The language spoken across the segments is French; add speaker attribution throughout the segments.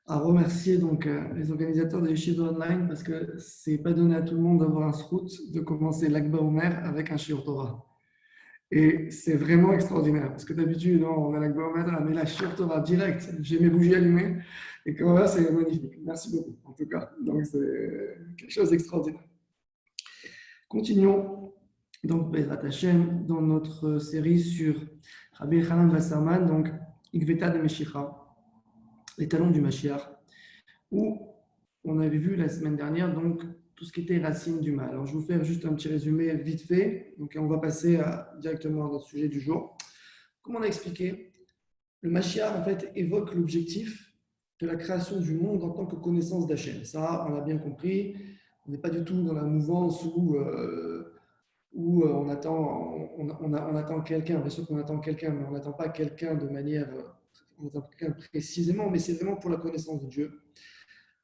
Speaker 1: à remercier donc les organisateurs de Yeshiva Online parce que c'est pas donné à tout le monde d'avoir un srout de commencer l'Akba Omer avec un Shiur Torah. Et c'est vraiment extraordinaire parce que d'habitude, on a l'Akba Omer, mais la Shiur Torah direct, j'ai mes bougies allumées et comme là, c'est magnifique. Merci beaucoup en tout cas. Donc c'est quelque chose d'extraordinaire. Continuons donc Bezrat Hashem dans notre série sur Rabbi Hanan Wasserman, donc Ikveta de Meshicha, les talons du Mashiach, où on avait vu la semaine dernière donc tout ce qui était racine du mal. Alors je vais vous faire juste un petit résumé vite fait, donc on va passer directement à notre sujet du jour. Comme on a expliqué, le Mashiach en fait évoque l'objectif de la création du monde en tant que connaissance d'Hachem. Ça, on l'a bien compris. On n'est pas du tout dans la mouvance où on attend quelqu'un. Bien sûr qu'on attend quelqu'un, mais on n'attend pas quelqu'un de manière, on attend quelqu'un précisément, mais c'est vraiment pour la connaissance de Dieu.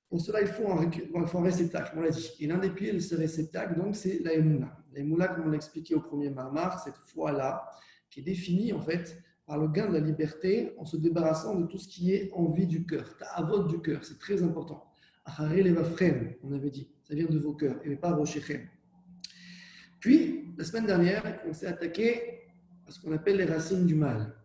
Speaker 1: Pour cela, il faut un réceptacle, on l'a dit. Et l'un des piliers de ce réceptacle, donc, c'est la Emouna. La Emouna, comme on l'a expliqué au premier Marmar, cette foi-là, qui est définie en fait par le gain de la liberté en se débarrassant de tout ce qui est envie du cœur, ta'avot du cœur, c'est très important. Acharei levavchem, on avait dit, ça vient de vos cœurs, et pas roshechem. Puis, la semaine dernière, on s'est attaqué à ce qu'on appelle les racines du mal.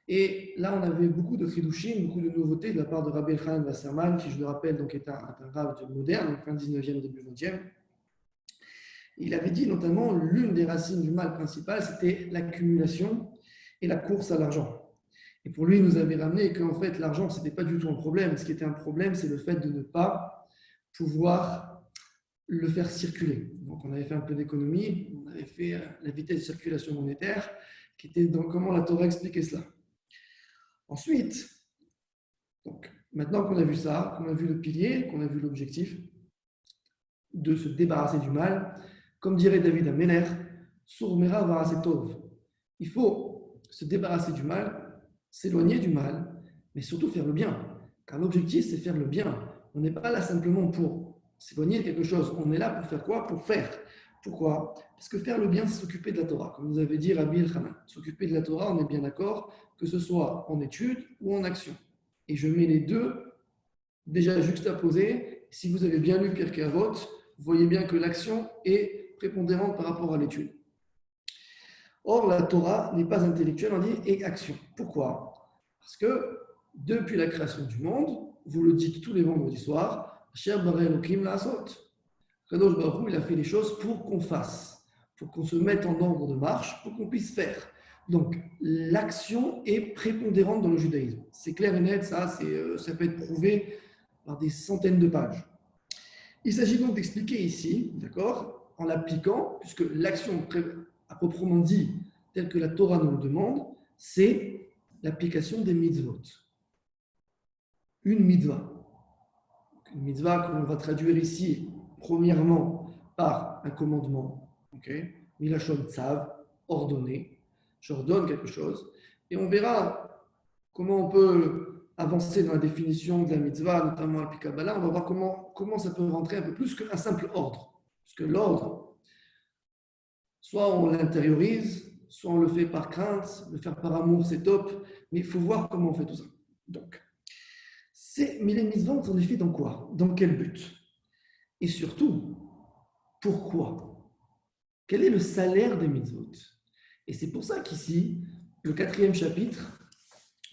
Speaker 1: Et là, on avait beaucoup de chidushim, beaucoup de nouveautés de la part de Rabbi Elchanan Wasserman, qui, je le rappelle, donc est un rabbin moderne, donc fin 19e, début 20e. Il avait dit notamment l'une des racines du mal principal, c'était l'accumulation et la course à l'argent. Et pour lui, il nous avait ramené qu'en fait, l'argent, ce n'était pas du tout un problème. Ce qui était un problème, c'est le fait de ne pas pouvoir le faire circuler. Donc, on avait fait un peu d'économie, on avait fait la vitesse de circulation monétaire, qui était dans comment la Torah expliquait cela. Ensuite, donc, maintenant qu'on a vu ça, qu'on a vu le pilier, qu'on a vu l'objectif de se débarrasser du mal, comme dirait David Ameler, Sourmera Varasetov. Il faut se débarrasser du mal, s'éloigner du mal, mais surtout faire le bien. Car l'objectif, c'est faire le bien. On n'est pas là simplement pour s'éloigner de quelque chose. On est là pour faire quoi? Pour faire. Pourquoi? Parce que faire le bien, c'est s'occuper de la Torah. Comme vous avez dit Rabbi Elchanan. S'occuper de la Torah, on est bien d'accord, que ce soit en étude ou en action. Et je mets les deux déjà juxtaposés. Si vous avez bien lu Pirkei Avot, vous voyez bien que l'action est prépondérante par rapport à l'étude. Or, la Torah n'est pas intellectuelle, on dit et action. Pourquoi? Parce que depuis la création du monde, vous le dites tous les vendredis soirs, Asher Barei Elokim La'asot. Kadosh Baruch Hu, il a fait les choses pour qu'on fasse, pour qu'on se mette en ordre de marche, pour qu'on puisse faire. Donc, l'action est prépondérante dans le judaïsme. C'est clair et net, ça peut être prouvé par des centaines de pages. Il s'agit donc d'expliquer ici, d'accord, en l'appliquant, puisque l'action à proprement dit, telle que la Torah nous le demande, c'est l'application des mitzvot. Une mitzvah. Une mitzvah qu'on va traduire ici, premièrement, par un commandement. Milachon tzav, ordonné. J'ordonne quelque chose. Et on verra comment on peut avancer dans la définition de la mitzvah, notamment à Kabbalah. On va voir comment ça peut rentrer un peu plus qu'un simple ordre. Parce que l'ordre, soit on l'intériorise, soit on le fait par crainte, le faire par amour, c'est top, mais il faut voir comment on fait tout ça. Donc, mais les mitzvot sont définies dans quoi? Dans quel but? Et surtout, pourquoi? Quel est le salaire des mitzvot? Et c'est pour ça qu'ici, le 4e chapitre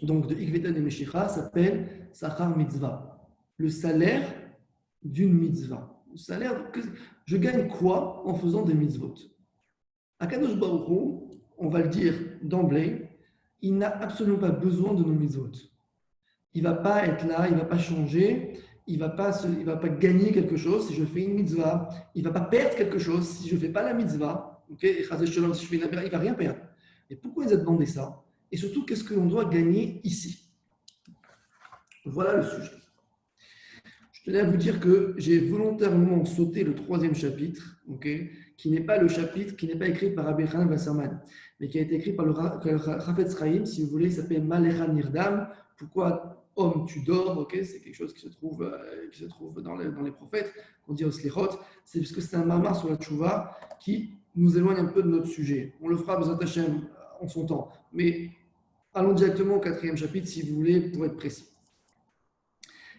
Speaker 1: donc de Ikveta de Meshicha s'appelle Sachar Mitzvah. Le salaire d'une mitzvah. Le salaire, je gagne quoi en faisant des mitzvot? Akadosh Baruch Hu, on va le dire d'emblée, il n'a absolument pas besoin de nos mitzvot. Il ne va pas être là, il ne va pas changer, il ne va pas gagner quelque chose si je fais une mitzvah, il ne va pas perdre quelque chose si je ne fais pas la mitzvah, et si je fais une il ne va rien perdre. Et pourquoi il nous a demandé ça? Et surtout, qu'est-ce que l'on doit gagner ici? Voilà le sujet. Je tenais à vous dire que j'ai volontairement sauté le 3e chapitre, qui n'est pas le chapitre, qui n'est pas écrit par Rabbi Hanan Wasserman, mais qui a été écrit par le Chafetz Chaim, si vous voulez, il s'appelle Malecha Nirdam. Pourquoi homme tu dors? C'est quelque chose qui se trouve dans les prophètes, qu'on dit au Slichot. C'est parce que c'est un mamar sur la tchouva qui nous éloigne un peu de notre sujet. On le fera Bezat Hashem en son temps, mais allons directement au 4e chapitre, si vous voulez, pour être précis.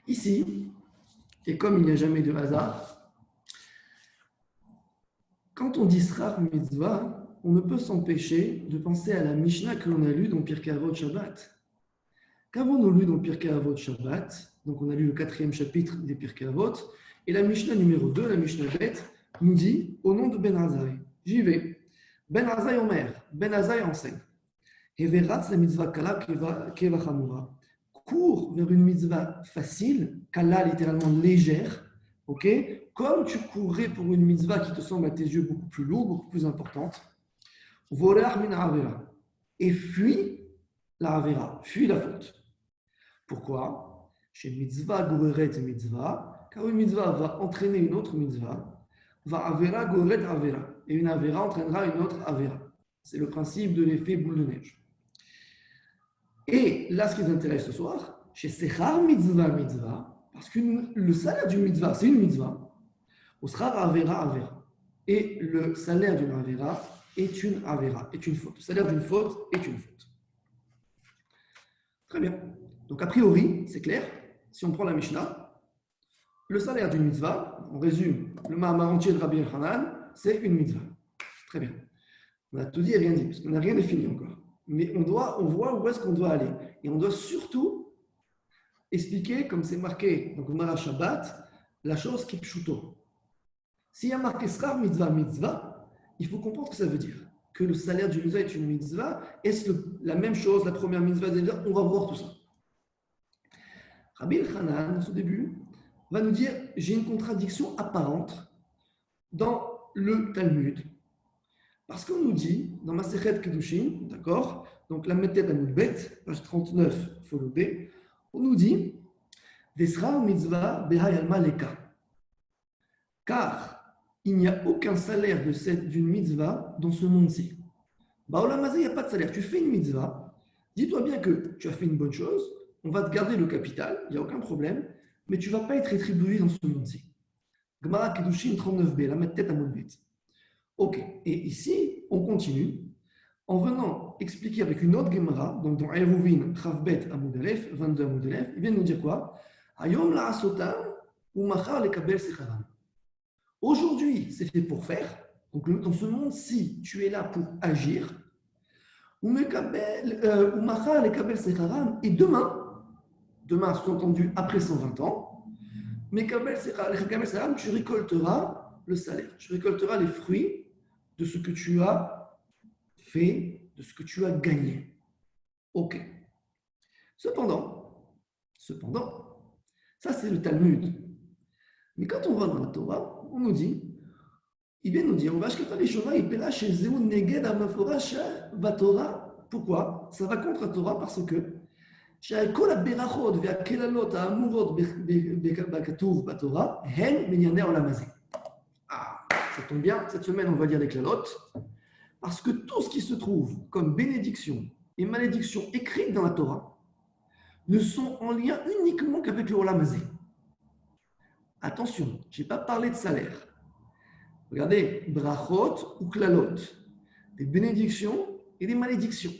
Speaker 1: Ici, et comme il n'y a jamais de hasard, quand on dit Srar Mitzvah, on ne peut s'empêcher de penser à la Mishnah que l'on a lue dans Pirkei Avot Shabbat. Qu'avons-nous lu dans Pirkei Avot Shabbat? Donc on a lu le 4e chapitre des Pirkei Avot, et la Mishnah numéro 2, la Mishnah bête, nous dit au nom de Ben Azai. J'y vais. Ben Azai Omer, Ben Azai enseigne. Heveratz la mitzvah kala keva chamura. Cours vers une mitzvah facile, kala littéralement légère, ok? Comme tu courrais pour une mitzvah qui te semble à tes yeux beaucoup plus lourde, beaucoup plus importante. Voreach min avera. Et fuis la avera, fuis la faute. Pourquoi? Chez mitzvah goreret mitzvah, car une mitzvah va entraîner une autre mitzvah, va avera goret avera, et une avera entraînera une autre avera. C'est le principe de l'effet boule de neige. Et là, ce qui nous intéresse ce soir, chez Sechar mitzvah mitzvah, parce que le salaire d'une mitzvah, c'est une mitzvah, au Sechar avera avera. Et le salaire d'une avera est une avera, est une faute. Le salaire d'une faute est une faute. Très bien. Donc, a priori, c'est clair, si on prend la Mishnah, le salaire d'une mitzvah, on résume, le Mahamar entier de Rabbi Yochanan, c'est une mitzvah. Très bien. On a tout dit et rien dit, parce qu'on n'a rien défini encore. Mais on voit où est-ce qu'on doit aller. Et on doit surtout expliquer, comme c'est marqué dans le Gemara Shabbat, la chose qui est pshuto. S'il y a marqué Srar mitzvah mitzvah, il faut comprendre ce que ça veut dire. Que le salaire du mitzvah est une mitzvah. Est-ce la même chose, la première mitzvah? On va voir tout ça. Rabbi Hanan, au début, va nous dire j'ai une contradiction apparente dans le Talmud. Parce qu'on nous dit, dans Masechet Kedushin, d'accord, donc la Metet Amudbet, page 39, follow B, on nous dit Vesra mitzvah behayalma leka. Car il n'y a aucun salaire d'une mitzvah dans ce monde-ci. Baolamazé, il n'y a pas de salaire. Tu fais une mitzvah, dis-toi bien que tu as fait une bonne chose, on va te garder le capital, il n'y a aucun problème, mais tu ne vas pas être rétribué dans ce monde-ci. Gemara Kedushin 39b, la Metet Amudbet. Ok, et ici, on continue en venant expliquer avec une autre Gemara, donc dans Eruvin, Chavbet, Amud Aleph, 22 Amud Aleph, il vient nous dire quoi? Hayom la asotam ou machar le kabel secharam. Aujourd'hui, c'est fait pour faire. Donc, dans ce monde-ci, tu es là pour agir. Ou machar le kabel secharam. Et demain, sous-entendu après 120 ans, mais kabel secharam, tu récolteras le salaire, tu récolteras les fruits de ce que tu as fait, de ce que tu as gagné. Ok. Cependant, ça c'est le Talmud. Mais quand on va dans la Torah, on nous dit, il vient nous dire, on va acheter les chemins, il paiera chez Zéou Neged Amaforash va Torah. Pourquoi? Ça va contre la Torah parce que שהכל הברכות והקללות האמורות בכתוב בתורה הן מענייני העולם הזה. Ça tombe bien, cette semaine on va lire les klalotes, parce que tout ce qui se trouve comme bénédiction et malédiction écrites dans la Torah ne sont en lien uniquement qu'avec le Olam Hazé. Attention, je n'ai pas parlé de salaire. Regardez, brachot ou klalot, des bénédictions et des malédictions.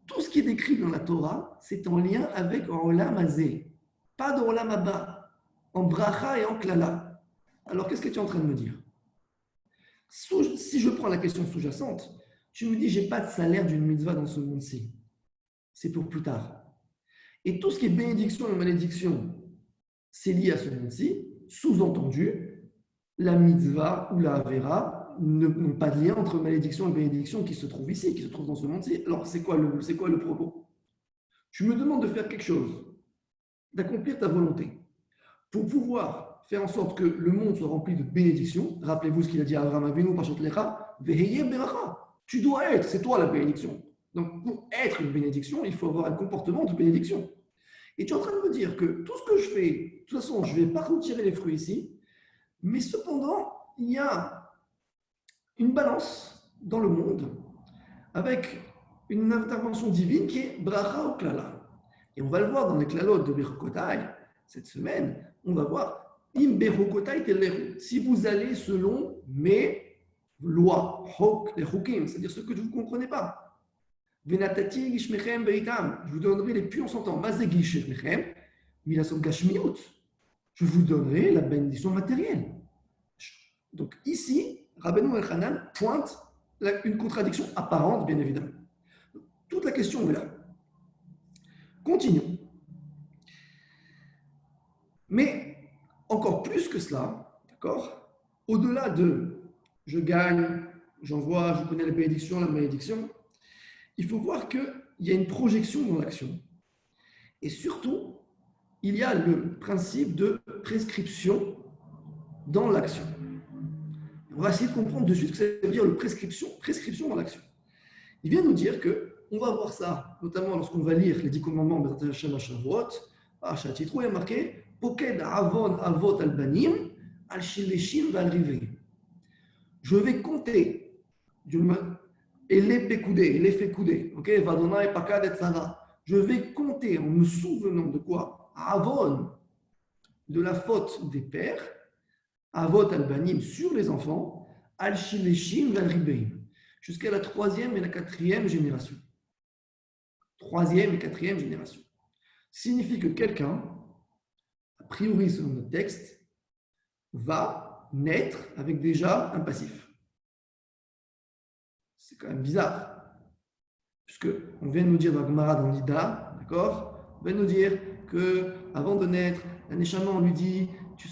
Speaker 1: Tout ce qui est décrit dans la Torah, c'est en lien avec un Olam Hazé, pas de Olam Haba, en bracha et en klala. Alors qu'est-ce que tu es en train de me dire? Si je prends la question sous-jacente, tu me dis, je n'ai pas de salaire d'une mitzvah dans ce monde-ci. C'est pour plus tard. Et tout ce qui est bénédiction et malédiction, c'est lié à ce monde-ci. Sous-entendu, la mitzvah ou la avera n'ont pas de lien entre malédiction et bénédiction qui se trouvent ici, qui se trouvent dans ce monde-ci. Alors, c'est quoi le propos? Tu me demandes de faire quelque chose, d'accomplir ta volonté, pour pouvoir faire en sorte que le monde soit rempli de bénédictions. Rappelez-vous ce qu'il a dit à Abraham Avinu, Parashat Lecha, Veheye beracha. Tu dois être, c'est toi la bénédiction. Donc, pour être une bénédiction, il faut avoir un comportement de bénédiction. Et tu es en train de me dire que tout ce que je fais, de toute façon, je ne vais pas retirer les fruits ici, mais cependant, il y a une balance dans le monde avec une intervention divine qui est bracha ou klala. Et on va le voir dans les klalot de Bechokotai cette semaine, on va voir im Bechokotai teleru. Si vous allez selon mes lois, les chukim, c'est-à-dire ce que vous ne comprenez pas. Venatati gishmechem beitam, je vous donnerai les puits en son temps. Mazé gishmechem, Milasot Gashmiut. Je vous donnerai la bénédiction matérielle. Donc ici, Rabbeinu Elchanan pointe une contradiction apparente, bien évidemment. Toute la question est là. Continuons. Mais encore plus que cela, d'accord, au-delà de je gagne, j'envoie, je connais la bénédiction, la malédiction, il faut voir qu'il y a une projection dans l'action. Et surtout, il y a le principe de prescription dans l'action. On va essayer de comprendre de suite ce que ça veut dire le prescription dans l'action. Il vient nous dire que on va voir ça, notamment lorsqu'on va lire les 10 commandements de Shavuot, à Shatitro, il y a marqué Poked Avon Avot Albanim, Al Shileshim Val Riveim. Je vais compter, et les Pekoudé, les Fekoudé, ok, Vadona et Pakad et Tzara. Je vais compter en me souvenant de quoi Avon, de la faute des pères, Avot Albanim sur les enfants, Al Shileshim Val Riveim, jusqu'à la 3e et la 4e génération. 3e et 4e génération. Signifie que quelqu'un, a priori selon notre texte, va naître avec déjà un passif. C'est quand même bizarre. Puisque on vient de nous dire dans la Gemara dans l'Ida, d'accord, on vient de nous dire qu'avant de naître, un échama, on lui dit lui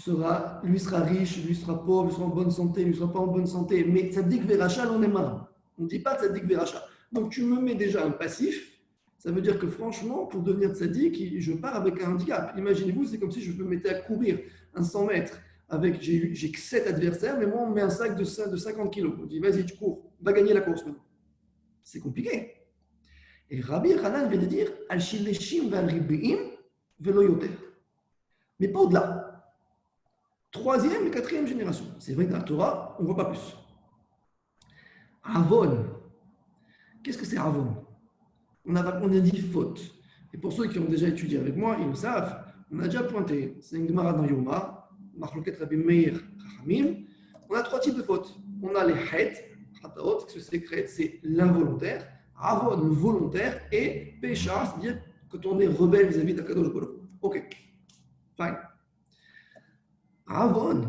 Speaker 1: sera riche, lui sera pauvre, lui sera en bonne santé, lui sera pas en bonne santé. Mais tzaddik veracha, on est marre. On ne dit pas tzaddik veracha. Donc tu me mets déjà un passif. Ça veut dire que franchement, pour devenir tzaddik, je pars avec un handicap. Imaginez-vous, c'est comme si je me mettais à courir un 100 mètres avec, j'ai 7 adversaires, mais moi on me met un sac de 50 kilos. On dit vas-y, tu cours, va gagner la course maintenant. C'est compliqué. Et Rabbi Hanan vient de dire Al Shileshim Val Ribeim Velo Yoter. Mais pas au-delà. 3e et 4e génération. C'est vrai que dans la Torah, on ne voit pas plus. Avon. Qu'est-ce que c'est Avon? On a dit faute. Et pour ceux qui ont déjà étudié avec moi, ils le savent, on a déjà pointé. C'est une Gemara dans Yoma, Machloket Rabbi Meir Chachamim. On a 3 types de fautes. On a les het, hataot, que c'est l'involontaire. Avon, le volontaire. Et pécha, c'est-à-dire quand on est rebelle vis-à-vis d'Akadosh Baruch Hu. Ok. Fine. Avon,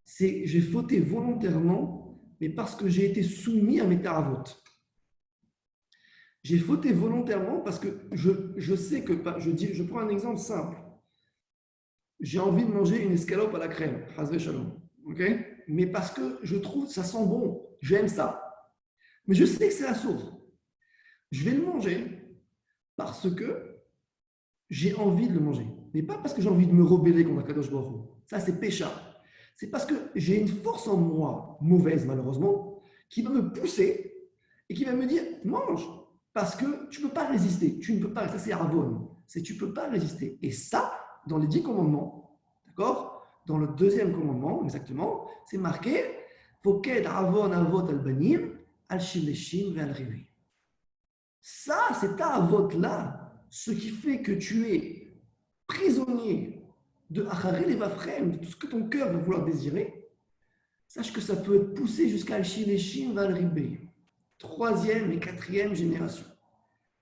Speaker 1: c'est j'ai fauté volontairement, mais parce que j'ai été soumis à mes taravot. J'ai fauté volontairement parce que je sais que, je prends un exemple simple. J'ai envie de manger une escalope à la crème, Hazve Shalom, ok? Mais parce que je trouve ça sent bon, j'aime ça. Mais je sais que c'est la source. Je vais le manger parce que j'ai envie de le manger. Mais pas parce que j'ai envie de me rebeller contre Akadosh Baruch Hu. Ça, c'est pécha. C'est parce que j'ai une force en moi, mauvaise malheureusement, qui va me pousser et qui va me dire mange. Parce que tu ne peux pas résister. Tu ne peux pas. Ça, c'est Avon. C'est tu ne peux pas résister. Et ça, dans les 10 commandements, d'accord? Dans le 2e commandement, exactement, c'est marqué Poked Avon Avot Albanim, Al Shileshim Ve'al Rivi. Ça, c'est ta Avot-là, ce qui fait que tu es prisonnier de Acharel et Vafrem, de tout ce que ton cœur va vouloir désirer. Sache que ça peut être poussé jusqu'à Al Shileshim Ve'al Rivi. 3e et 4e génération.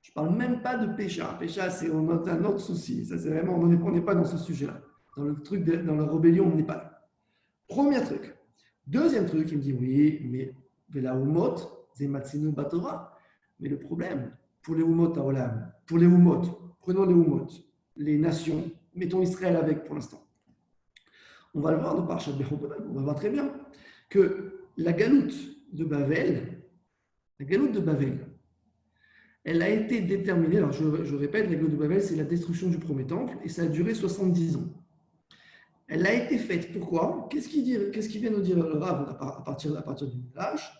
Speaker 1: Je ne parle même pas de pécha. Pécha, c'est un autre souci. Ça, c'est vraiment, on n'est pas dans ce sujet-là. Dans le truc, dans la rébellion, on n'est pas là. Premier truc. 2e truc, il me dit oui, mais la Umot, c'est Matsinu Batora. Mais le problème, pour les Umot à Olam, pour les Umot, prenons les Umot, les nations, mettons Israël avec pour l'instant. On va le voir dans Parashat Bechorot, on va voir très bien que la galoute de Bavel, elle a été déterminée, alors je répète, la galoute de Bavel, c'est la destruction du premier temple, et ça a duré 70 ans. Elle a été faite, pourquoi? Qu'est-ce qu'il vient nous dire le Rav à partir du Midrash?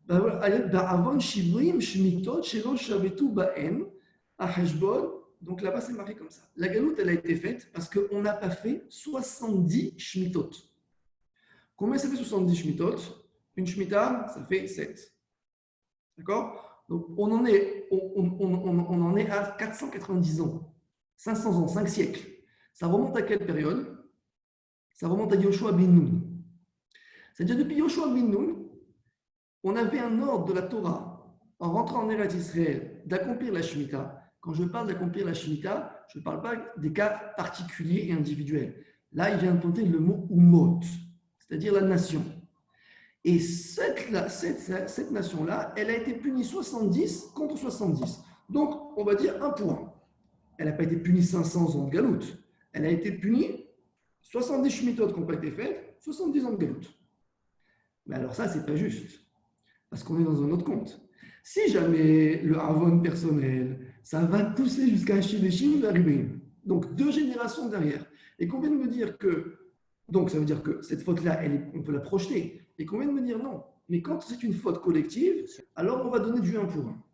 Speaker 1: Avant Shivrim, Shmitot, Shelo Shavetu Ba'en, à Heshbon. Donc là-bas, c'est marqué comme ça. La galoute, elle a été faite parce qu'on n'a pas fait 70 Shmitot. Combien ça fait 70 Shmitot? Une Shmita, ça fait 7. D'accord? Donc, on en est à 490 ans, 500 ans, 5 siècles. Ça remonte à quelle période? Ça remonte à Yoshua bin Nun. C'est-à-dire, depuis Yoshua bin Nun, on avait un ordre de la Torah, en rentrant en Eretz Israël, d'accomplir la Shemitah. Quand je parle d'accomplir la Shemitah, je ne parle pas des cas particuliers et individuels. Là, il vient de tenter le mot umot, c'est-à-dire la nation. Et cette nation-là, elle a été punie 70 contre 70. Donc, on va dire 1 pour 1. Elle n'a pas été punie 500 ans de galoute. Elle a été punie 70 Shemitot qui n'ont pas été faites, 70 ans de galoute. Mais alors ça, c'est pas juste. Parce qu'on est dans un autre compte. Si jamais le Havon personnel, ça va pousser jusqu'à Shideshim d'arriver. Donc 2 générations derrière. Et qu'on vient de me dire que, donc ça veut dire que cette faute-là, on peut la projeter. Et qu'on vient de me dire non. Mais quand c'est une faute collective, alors on va donner du 1 pour 1.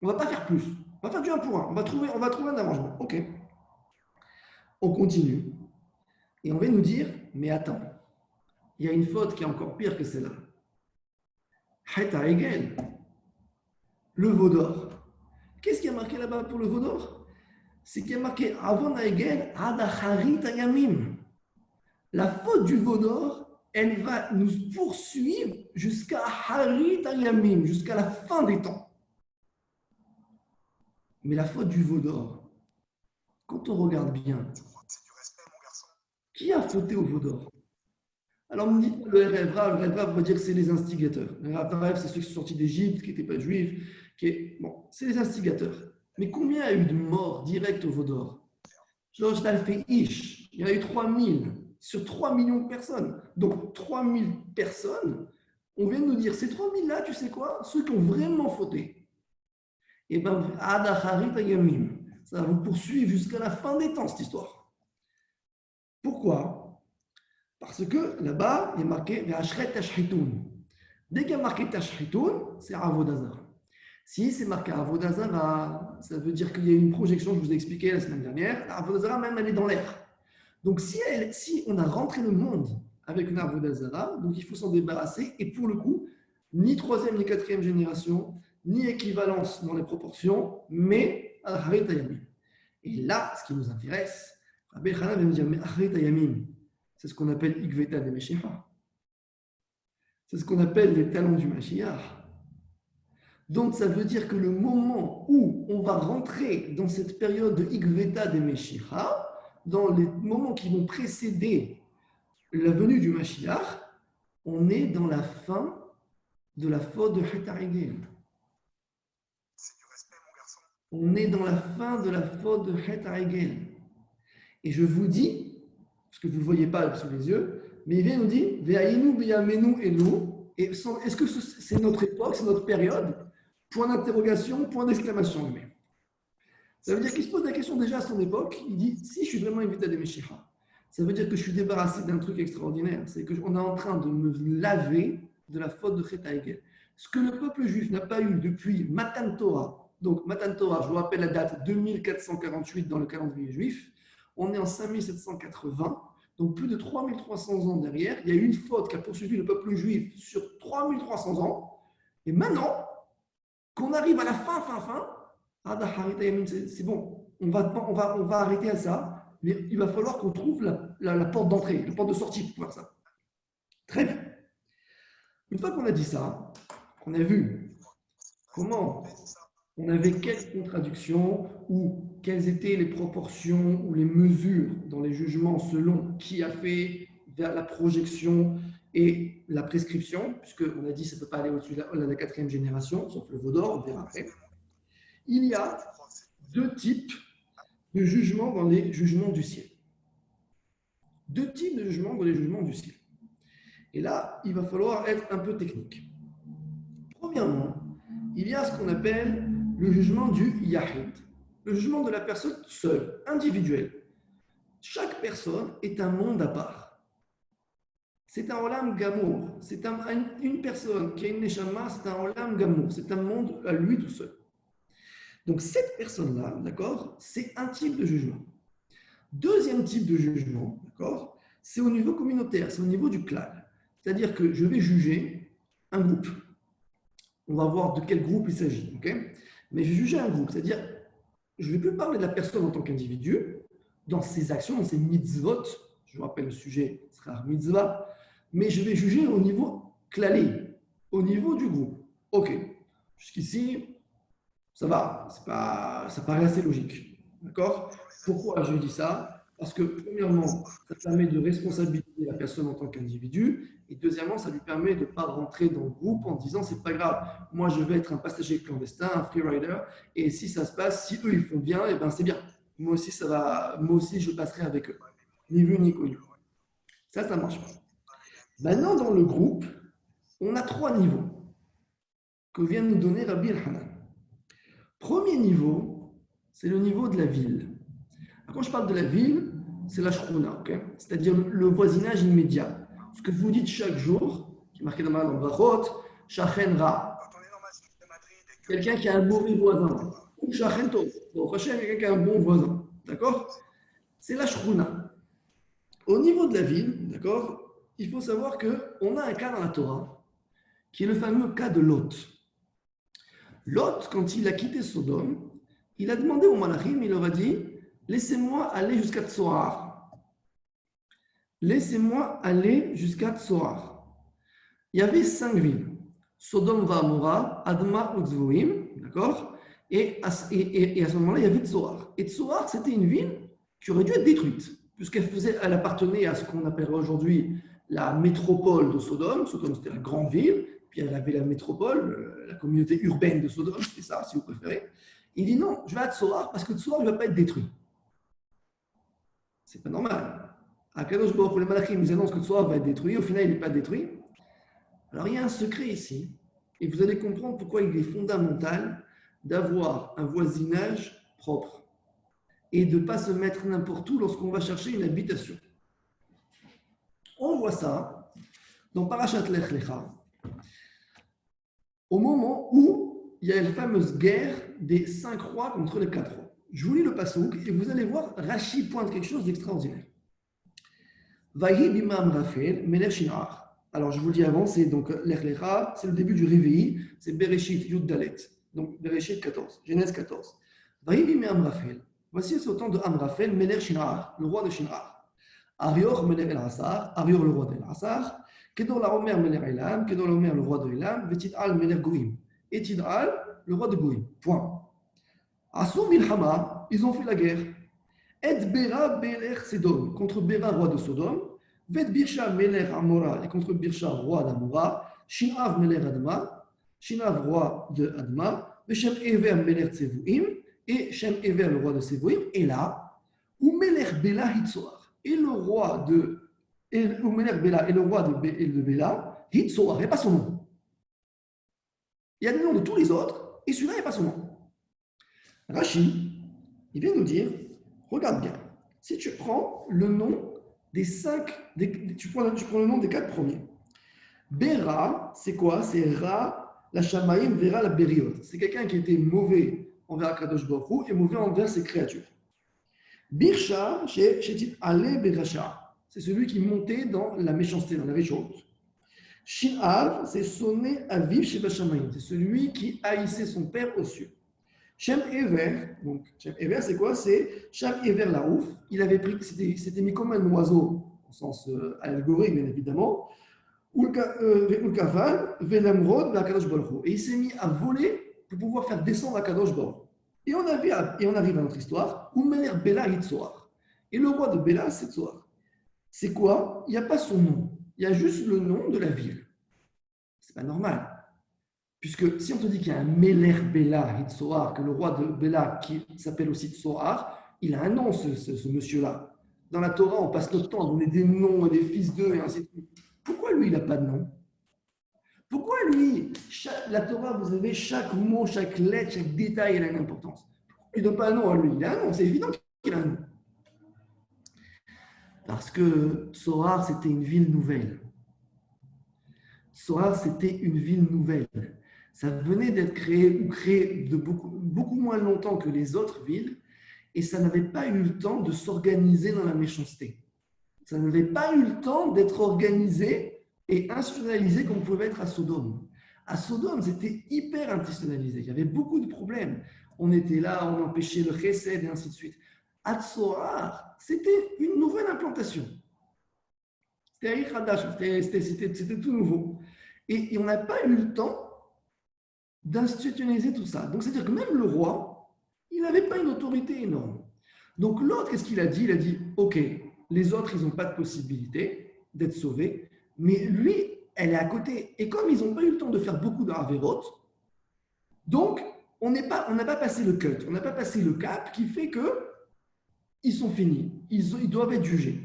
Speaker 1: On ne va pas faire plus. On va faire du 1 pour 1. On va trouver un arrangement. OK. On continue. Et on va nous dire, mais attends, il y a une faute qui est encore pire que celle-là. Heta Egel, le veau d'or. Qu'est-ce qui a marqué là-bas pour le veau d'or? C'est qu'il y a marqué Avon Egel Adacharit Ayamim. La faute du veau d'or, elle va nous poursuivre jusqu'à Harit Ayamim, jusqu'à la fin des temps. Mais la faute du veau d'or, quand on regarde bien, qui a fauté au veau d'or? Alors, on me dit le Rav va dire que c'est les instigateurs. Le Rav, c'est ceux qui sont sortis d'Égypte, qui n'étaient pas juifs. Bon, c'est les instigateurs. Mais combien il y a eu de morts directes au veau d'or? Georges Dalfé Ish, il y en a eu 3000 sur 3 millions de personnes. Donc, 3000 personnes, on vient de nous dire, ces 3000-là, tu sais quoi? Ceux qui ont vraiment fauté. Et bien, Adacharit Ayamim, ça va vous poursuivre jusqu'à la fin des temps, cette histoire. Pourquoi? Parce que là-bas, il y a marqué Ve'ashret Tashchitoun. Dès qu'il y a marqué Tashchitoun, c'est Avodazara. Si c'est marqué Avodazara, ça veut dire qu'il y a une projection, je vous ai expliqué la semaine dernière. Avodazara, même, elle est dans l'air. Donc, si on a rentré le monde avec une Avodazara, donc il faut s'en débarrasser. Et pour le coup, ni 3e ni 4e génération, ni équivalence dans les proportions, mais Al-Harit Ayamim. Et là, ce qui nous intéresse, Rabbi Hanan vient nous dire, mais Harit Ayamim, c'est ce qu'on appelle Igveta de Meshiach. C'est ce qu'on appelle les talons du Mashiach. Donc, ça veut dire que le moment où on va rentrer dans cette période de Igveta de Meshiach, dans les moments qui vont précéder la venue du Mashiach, on est dans la fin de la faute de Hetarigel. C'est du respect, mon garçon. On est dans la fin de la faute de Hetarigel. Et je vous dis, parce que vous ne le voyez pas sous les yeux, mais il vient nous dire Ve'ainu b'yamenu elu. Et est-ce que c'est notre époque, c'est notre période? Point d'interrogation, point d'exclamation. Ça veut dire qu'il se pose la question déjà à son époque. Il dit si je suis vraiment invité à des Meshiach, ça veut dire que je suis débarrassé d'un truc extraordinaire. C'est qu'on est en train de me laver de la faute de Chet Haegel. Ce que le peuple juif n'a pas eu depuis Matan Torah. Donc, Matan Torah, je vous rappelle la date 2448 dans le calendrier juif. On est en 5780. Donc, plus de 3300 ans derrière, il y a eu une faute qui a poursuivi le peuple juif sur 3300 ans. Et maintenant, qu'on arrive à la fin, c'est bon, on va arrêter à ça, mais il va falloir qu'on trouve la porte d'entrée, la porte de sortie pour faire ça. Très bien. Une fois qu'on a dit ça, qu'on a vu comment on avait quelles contradictions ou quelles étaient les proportions ou les mesures dans les jugements selon qui a fait vers la projection et la prescription, puisqu'on a dit que ça ne peut pas aller au-dessus de la 4e génération, sauf le veau d'or, on verra après. Il y a 2 types de jugements dans les jugements du ciel. 2 types de jugements dans les jugements du ciel. Et là, il va falloir être un peu technique. Premièrement, il y a ce qu'on appelle le jugement du Yahid, le jugement de la personne seule, individuelle. Chaque personne est un monde à part. C'est un olam gamour. C'est une personne qui a une neshama, c'est un olam gamour. C'est un monde à lui tout seul. Donc cette personne-là, d'accord, c'est un type de jugement. Deuxième type de jugement, d'accord, c'est au niveau communautaire, c'est au niveau du clan. C'est-à-dire que je vais juger un groupe. On va voir de quel groupe il s'agit, ok? Mais je vais juger un groupe, c'est-à-dire je ne vais plus parler de la personne en tant qu'individu, dans ses actions, dans ses mitzvot. Je vous rappelle le sujet, ce sera mitzvah, mais je vais juger au niveau klali, au niveau du groupe. Ok, jusqu'ici, Ça va, ça paraît assez logique. D'accord? Pourquoi je dis ça? Parce que, premièrement, ça permet de responsabiliser la personne en tant qu'individu. Et deuxièmement, ça lui permet de ne pas rentrer dans le groupe en disant c'est pas grave, moi je vais être un passager clandestin, un freerider, et si ça se passe, si eux ils font bien, et ben c'est bien. Moi aussi, ça va, moi aussi je passerai avec eux. Ni vu ni connu. Ça marche pas. Maintenant, dans le groupe, on a trois niveaux que vient de nous donner Rabbi El-Hanan. Premier niveau, c'est le niveau de la ville. Quand je parle de la ville, c'est la shruna, okay? C'est-à-dire le voisinage immédiat. Ce que vous dites chaque jour, qui est marqué dans ma langue, Vachot, Shachen Ra. Quelqu'un qui a un mauvais voisin. Ou Shachen Tov. Donc, Hachem, quelqu'un qui a un bon voisin. D'accord? C'est la shruna. Au niveau de la ville, d'accord, il faut savoir qu'on a un cas dans la Torah, qui est le fameux cas de Lot. Lot, quand il a quitté Sodome, il a demandé au Malachim, il leur a dit, laissez-moi aller jusqu'à Tsoar. Laissez-moi aller jusqu'à Tsoar. Il y avait 5 villes. Sodome, Vamora, Adma, Utzvoim, d'accord, et à ce moment-là, il y avait Tsoar. Et Tsoar, c'était une ville qui aurait dû être détruite, elle appartenait à ce qu'on appellerait aujourd'hui la métropole de Sodome. Sodome, c'était la grande ville. Puis elle avait la métropole, la communauté urbaine de Sodome, c'était ça, si vous préférez. Il dit non, je vais à Tsoar parce que Tsoar ne va pas être détruit. C'est pas normal. Akadosh Baruch Hu, les Malachim, ils annoncent que Tsoar va être détruit. Au final, il n'est pas détruit. Alors, il y a un secret ici. Et vous allez comprendre pourquoi il est fondamental d'avoir un voisinage propre et de ne pas se mettre n'importe où lorsqu'on va chercher une habitation. On voit ça dans Parashat Lech Lecha, au moment où il y a la fameuse guerre des 5 rois contre les 4 rois. Je vous lis le passouk et vous allez voir, Rashi pointe quelque chose d'extraordinaire. Vahi bimam Raphaël, Melech Shinar. Alors je vous le dis avant, c'est donc Lech Lecha, c'est le début du Réveil, c'est Bereshit Yud Dalet, donc Bereshit 14, Genèse 14. Vahi bimam Raphaël. Voici ce temps de Amraphel, Melech Shinar, le roi de Shinar. Arior Melech El Hassar, Arior le roi de El Hassar. Kedor la Omer Melech Elam, Kedor la Omer le roi de Elam, Vetidal Melech Goïm. Et Tidal, le roi de Goïm. Point. Assoum Milhama, ils ont fait la guerre. Et Bera Melech Sedom, contre Bera, roi de Sodome. Vet Birsha Melech Amora, et contre Birsha, roi d'Amora. Shinav Melech Adma, Shinav, roi de Adma. Veshem Ever Melech Tsevuim, et Shem Ever, le roi de Tsevuim. Et là, où Melech Bela Hitzoar, et le roi de Bela et le roi de Bela, Hitzoar, il n'y a pas son nom. Il y a le nom de tous les autres, et celui-là, il n'y a pas son nom. Rashi, il vient nous dire, regarde bien, si tu prends le nom des 5, tu prends le nom des 4 premiers. Bera, c'est quoi? C'est Ra, la Shamaïm, Vera, la Beriot. C'est quelqu'un qui était mauvais envers Akadosh Baruch Hu et mauvais envers ses créatures. Birsha, c'est Ale Berasha. C'est celui qui montait dans la méchanceté, dans la réchaude. Shinav, c'est sonné à vivre chez Bashamaïm. C'est celui qui haïssait son père aux cieux. Shem Ever, donc Shem Ever, c'est quoi? C'est Shem Ever la ouf. Il avait pris, c'était mis comme un oiseau, au sens allégorique, bien évidemment. Ulkavan, Velamrod, la Kadosh Baruch Hu. Et il s'est mis à voler pour pouvoir faire descendre la Kadosh Baruch Hu. Et on arrive à notre histoire, Umeler Bela Hitzoar. Et le roi de Bela, c'est Tzoar. C'est quoi? Il n'y a pas son nom. Il y a juste le nom de la ville. C'est pas normal. Puisque si on te dit qu'il y a un Meler Bela Hitzoar, que le roi de Bela, qui s'appelle aussi Tzoar, il a un nom, ce monsieur-là. Dans la Torah, on passe notre temps à donner des noms, des fils d'eux, et ainsi de suite. Pourquoi lui, il n'a pas de nom? Pourquoi lui, la Torah, vous avez chaque mot, chaque lettre, chaque détail, elle a une importance. Il ne donne pas un nom à lui. Il a un nom, c'est évident qu'il a un nom. Parce que Tzoar, c'était une ville nouvelle. Tzoar, c'était une ville nouvelle. Ça venait d'être créé de beaucoup moins longtemps que les autres villes, et ça n'avait pas eu le temps de s'organiser dans la méchanceté. Ça n'avait pas eu le temps d'être organisé et institutionnalisé comme pouvait être à Sodome. À Sodome, c'était hyper institutionnalisé. Il y avait beaucoup de problèmes. On était là, on empêchait le chesed et ainsi de suite. À Tzoar, c'était une nouvelle implantation. C'était tout nouveau. Et on n'a pas eu le temps d'institutionnaliser tout ça. Donc, c'est-à-dire que même le roi, il n'avait pas une autorité énorme. Donc, l'autre, qu'est-ce qu'il a dit? Il a dit, OK, les autres, ils n'ont pas de possibilité d'être sauvés, mais lui, elle est à côté. Et comme ils n'ont pas eu le temps de faire beaucoup d'Averot, donc, on n'a pas passé le cut, on n'a pas passé le cap qui fait que ils sont finis, ils doivent être jugés.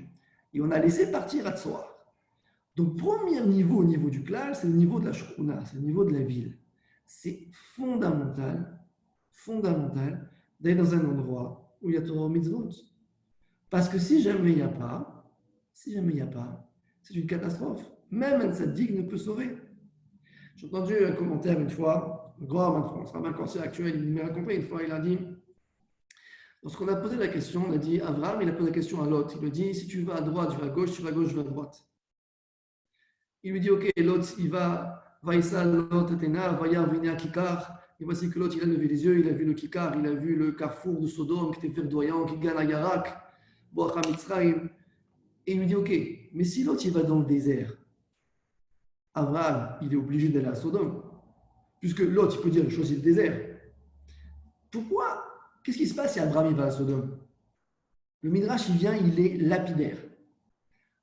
Speaker 1: Et on a laissé partir Hatzoar. Donc, premier niveau au niveau du klal, c'est le niveau de la shkuna, c'est le niveau de la ville. C'est fondamental, fondamental d'aller dans un endroit où il y a Torah mitzvot. Parce que si jamais il n'y a pas, c'est une catastrophe. Même un tzaddik ne peut sauver. J'ai entendu un commentaire une fois, le grand Rabbin de France, Rabbin Corsier actuel, il m'a compris une fois, il a dit, lorsqu'on a posé la question, on a dit, Abraham, il a posé la question à Lot, il lui dit, si tu vas à droite, je vais à gauche, si tu vas à gauche, je vais à droite. Il lui dit, ok, Lot, il va, Vaïsa, Lot, Athéna, Vaïar, Vinia, Kikar. Et voici que Lot, il a levé les yeux, il a vu le Kikar, il a vu le carrefour de Sodome qui était verdoyant, qui gagne à Yarak, Boacha Mitzrayim. Et il lui dit, ok, mais si Lot, il va dans le désert, Abraham, il est obligé d'aller à Sodome. Puisque Lot, il peut dire, choisis le désert. Pourquoi? Qu'est-ce qui se passe si Abraham, il va à Sodome? Le Midrash, il vient, il est lapidaire.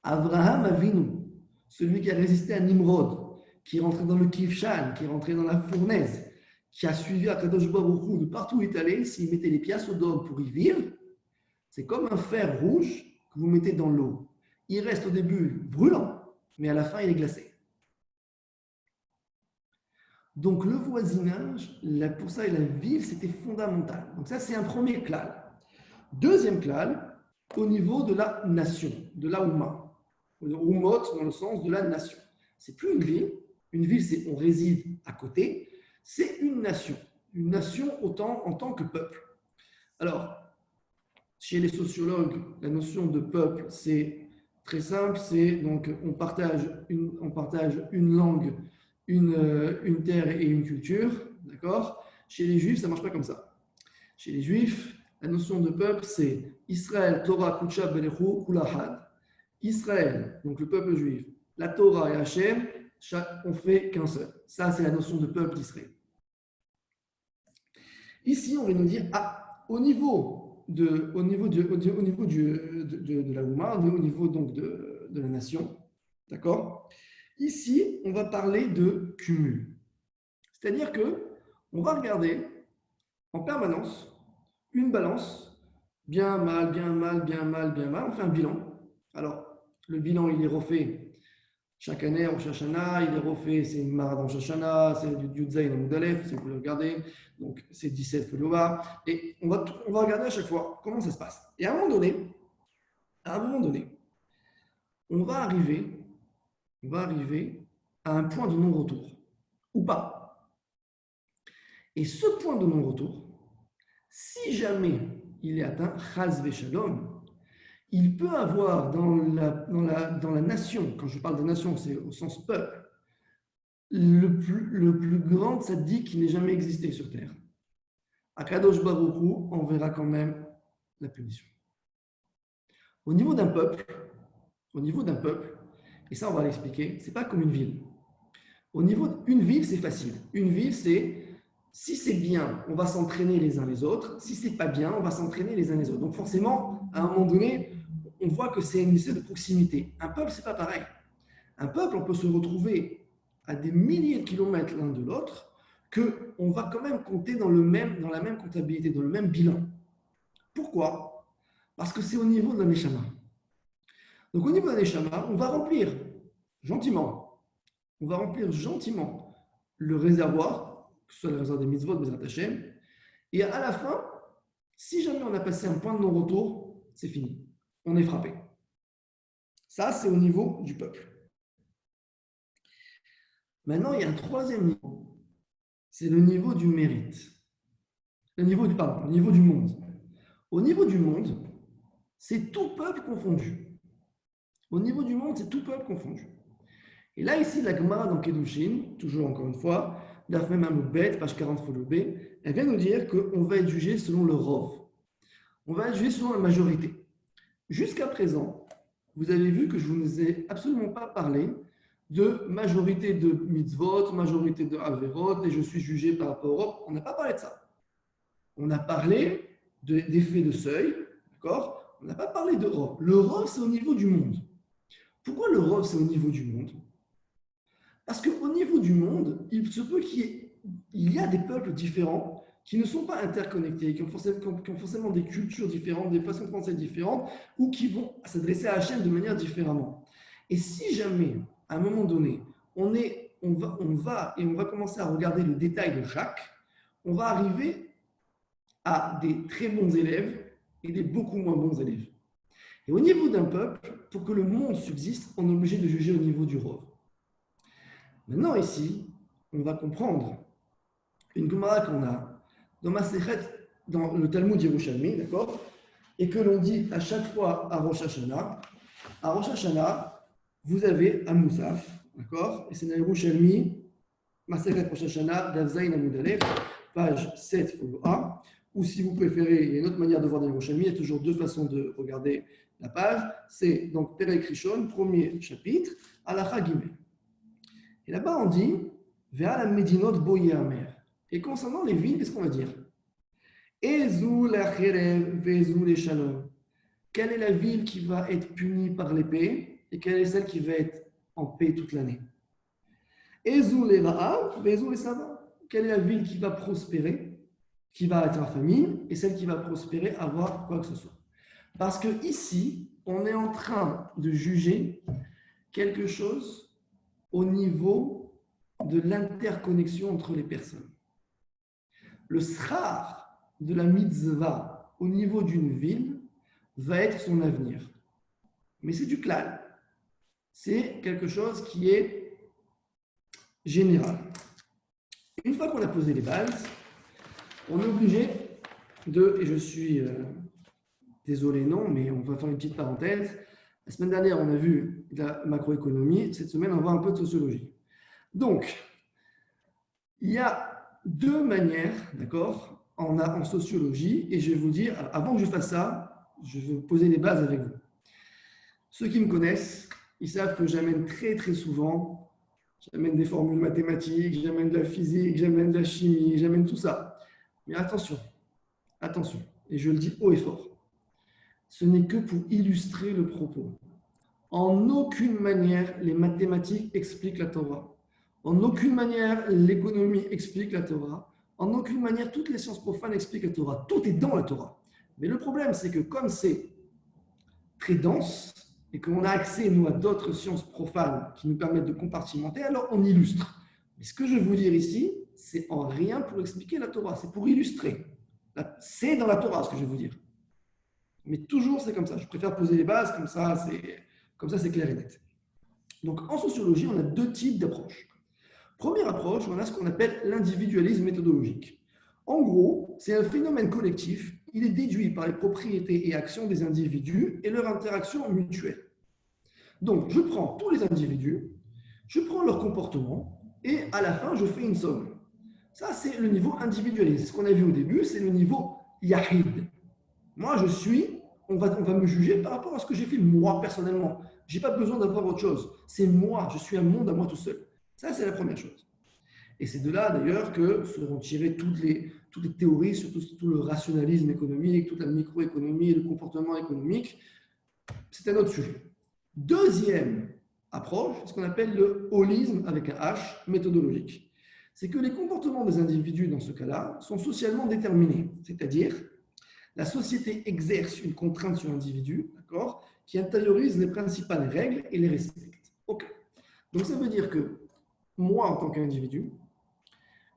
Speaker 1: Abraham Avinu, celui qui a résisté à Nimrod, qui est rentré dans le Kivshan, qui est rentré dans la fournaise, qui a suivi Akadosh Baruch Hu de partout où il est allé, s'il mettait les pieds à Sodome pour y vivre, c'est comme un fer rouge que vous mettez dans l'eau. Il reste au début brûlant, mais à la fin, il est glacé. Donc le voisinage, pour ça, et la ville, c'était fondamental. Donc ça, c'est un premier klal. Deuxième klal, au niveau de la nation, de la Oumma. Oumot dans le sens de la nation. C'est plus une ville. Une ville, c'est on réside à côté. C'est une nation. Une nation en tant que peuple. Alors, chez les sociologues, la notion de peuple, c'est très simple. C'est donc on partage une langue, une terre et une culture. D'accord? Chez les juifs, ça ne marche pas comme ça. Chez les juifs, la notion de peuple, c'est Israël, Torah, Kucha, Belechu, Kulahad. Israël, donc le peuple juif, la Torah et Hachem, on fait qu'un seul. Ça, c'est la notion de peuple d'Israël. Ici, on va nous dire, au niveau de la Ouma, au niveau donc de la nation, d'accord? Ici, on va parler de cumul. C'est-à-dire que on va regarder en permanence une balance, bien mal, bien mal, bien mal, bien mal, on fait un bilan. Alors, le bilan, il est refait chaque année en Shashana, il est refait, c'est une Marad en Shashana, c'est du Yudzaïn en Moudalef, si vous voulez regarder, donc c'est 17 Felova, et on va regarder à chaque fois comment ça se passe. Et à un moment donné, on va arriver à un point de non-retour, ou pas. Et ce point de non-retour, si jamais il est atteint, Chaz Veshalom, il peut avoir dans la nation, quand je parle de nation, c'est au sens peuple, le plus grand tzaddik qui n'ait jamais existé sur terre. Akadosh Baruch Hu enverra quand même la punition. Au niveau d'un peuple, et ça on va l'expliquer, c'est pas comme une ville. Au niveau d'une ville, c'est facile. Une ville, c'est si c'est bien, on va s'entraîner les uns les autres. Si c'est pas bien, on va s'entraîner les uns les autres. Donc forcément, à un moment donné, on voit que c'est une histoire de proximité. Un peuple, c'est pas pareil. Un peuple, on peut se retrouver à des milliers de kilomètres l'un de l'autre, qu'on va quand même compter dans la même comptabilité, dans le même bilan. Pourquoi? Parce que c'est au niveau de la Neshama. Donc au niveau de la Neshama, on va remplir gentiment le réservoir, que ce soit le réservoir des mitzvot, des Hashem, et à la fin, si jamais on a passé un point de non-retour, c'est fini. On est frappé. Ça, c'est au niveau du peuple. Maintenant, il y a un troisième niveau. C'est le niveau du mérite. Le niveau du monde. Au niveau du monde, c'est tout peuple confondu. Au niveau du monde, c'est tout peuple confondu. Et là, ici, la Gemara dans Kedushin, toujours encore une fois, Daf Mem Amud Bet, page 40 folio B, elle vient nous dire qu'on va être jugé selon le Rov. On va être jugé selon la majorité. Jusqu'à présent, vous avez vu que je ne vous ai absolument pas parlé de majorité de mitzvot, majorité de averot, et je suis jugé par rapport au rov. On n'a pas parlé de ça. On a parlé d'effet de seuil, d'accord? On n'a pas parlé de rov. Le rov, c'est au niveau du monde. Pourquoi le rov, c'est au niveau du monde? Parce qu'au niveau du monde, il se peut qu'il y a des peuples différents qui ne sont pas interconnectés, qui ont forcément des cultures différentes, des façons de penser différentes, ou qui vont s'adresser à Hachem de manière différemment. Et si jamais, à un moment donné, on va commencer à regarder le détail de chaque, on va arriver à des très bons élèves et des beaucoup moins bons élèves. Et au niveau d'un peuple, pour que le monde subsiste, on est obligé de juger au niveau du rov. Maintenant, ici, on va comprendre une Gemara qu'on a dans Masechet, dans le Talmud Yerushalmi, d'accord? Et que l'on dit à chaque fois à Rosh Hashanah. À Rosh Hashanah, vous avez un Moussaf, d'accord? Et c'est dans Yerushalmi, Masechet Rosh Hashanah, Davzaïn Amud Aleph, page 7, folio A. Ou si vous préférez, il y a une autre manière de voir dans Yerushalmi, il y a toujours deux façons de regarder la page. C'est donc Perek Rishon, premier chapitre, Halacha Gimel. Et là-bas, on dit vers la Médinot Boyer. Et concernant les villes, qu'est-ce qu'on va dire? Ezou la Kherev, Vezou les Shalom. Quelle est la ville qui va être punie par l'épée et quelle est celle qui va être en paix toute l'année? Ezou les Ra'a, Vezou les Sava. Quelle est la ville qui va prospérer, qui va être en famine, et celle qui va prospérer, avoir quoi que ce soit? Parce que ici, on est en train de juger quelque chose au niveau de l'interconnexion entre les personnes. Le schar de la mitzvah au niveau d'une ville va être son avenir. Mais c'est du klal. C'est quelque chose qui est général. Une fois qu'on a posé les bases, on est obligé de, et je suis désolé non, mais on va faire une petite parenthèse. La semaine dernière, on a vu la macroéconomie. Cette semaine, on va voir un peu de sociologie. Donc, il y a deux manières, d'accord, en sociologie, et je vais vous dire, avant que je fasse ça, je vais poser les bases avec vous. Ceux qui me connaissent, ils savent que j'amène très très souvent, j'amène des formules mathématiques, j'amène de la physique, j'amène de la chimie, j'amène tout ça. Mais attention, attention, et je le dis haut et fort, ce n'est que pour illustrer le propos. En aucune manière, les mathématiques expliquent la Torah. En aucune manière, l'économie explique la Torah. En aucune manière, toutes les sciences profanes expliquent la Torah. Tout est dans la Torah. Mais le problème, c'est que comme c'est très dense et qu'on a accès, nous, à d'autres sciences profanes qui nous permettent de compartimenter, alors on illustre. Mais ce que je veux vous dire ici, c'est en rien pour expliquer la Torah, c'est pour illustrer. C'est dans la Torah, ce que je vais vous dire. Mais toujours, c'est comme ça. Je préfère poser les bases, comme ça, c'est clair et net. Donc, en sociologie, on a deux types d'approches. Première approche, on a ce qu'on appelle l'individualisme méthodologique. En gros, c'est un phénomène collectif. Il est déduit par les propriétés et actions des individus et leur interaction mutuelle. Donc, je prends tous les individus, je prends leur comportement et à la fin, je fais une somme. Ça, c'est le niveau individualiste. Ce qu'on a vu au début, c'est le niveau yahid. Moi, on va me juger par rapport à ce que j'ai fait moi personnellement. Je n'ai pas besoin d'avoir autre chose. C'est moi, je suis un monde à moi tout seul. Ça, c'est la première chose. Et c'est de là, d'ailleurs, que seront tirées toutes les théories sur tout le rationalisme économique, toute la microéconomie, le comportement économique. C'est un autre sujet. Deuxième approche, ce qu'on appelle le holisme avec un H méthodologique. C'est que les comportements des individus, dans ce cas-là, sont socialement déterminés. C'est-à-dire, la société exerce une contrainte sur l'individu, d'accord, qui intériorise les principales règles et les respecte. Ok. Donc, ça veut dire que moi, en tant qu'individu,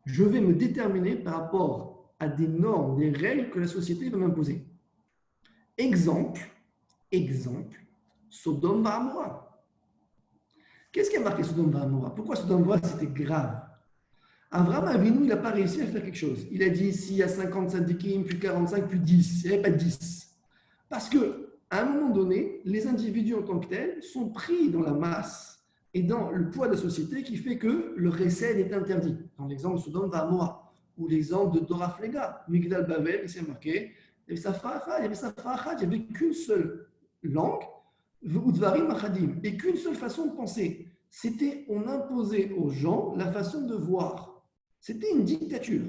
Speaker 1: je vais me déterminer par rapport à des normes, des règles que la société va m'imposer. Exemple, Sodome et Amora. Qu'est-ce qui a marqué Sodome et Amora? Pourquoi Sodome et Amora, c'était grave? Abraham Avinu, il n'a pas réussi à faire quelque chose. Il a dit, s'il y a 50 syndikim, puis 45, puis 10. Il n'y avait pas 10. Parce qu'à un moment donné, les individus en tant que tels sont pris dans la masse et dans le poids de la société qui fait que le recel est interdit. Dans l'exemple de Sodome et Amora, ou l'exemple de Dora Flega, Migdal Bavel, il s'est marqué, il y avait il n'y avait qu'une seule langue, Udvarim Achadim, et qu'une seule façon de penser. c'était on imposait aux gens la façon de voir. C'était une dictature.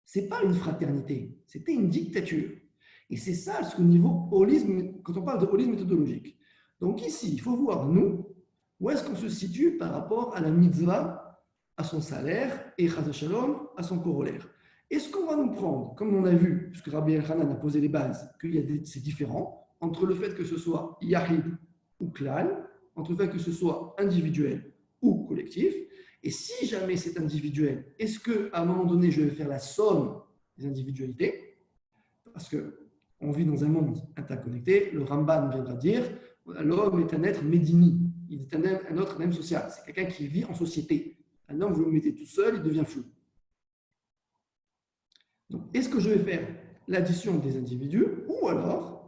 Speaker 1: Ce n'est pas une fraternité, c'était une dictature. Et c'est ça ce niveau holisme, quand on parle de holisme méthodologique. Donc ici, il faut voir, nous, où est-ce qu'on se situe par rapport à la mitzvah, à son salaire, et chas shalom, à son corollaire. Est-ce qu'on va nous prendre, comme on a vu, puisque Rabbi Elchanan a posé les bases, c'est différent, entre le fait que ce soit yahid ou klal, entre le fait que ce soit individuel ou collectif, et si jamais c'est individuel, est-ce qu'à un moment donné, je vais faire la somme des individualités? Parce qu'on vit dans un monde interconnecté. Le Ramban viendra dire l'homme est un être médini. Il est un autre même social. C'est quelqu'un qui vit en société. Un homme, vous le mettez tout seul, il devient flou. Donc, est-ce que je vais faire l'addition des individus ou alors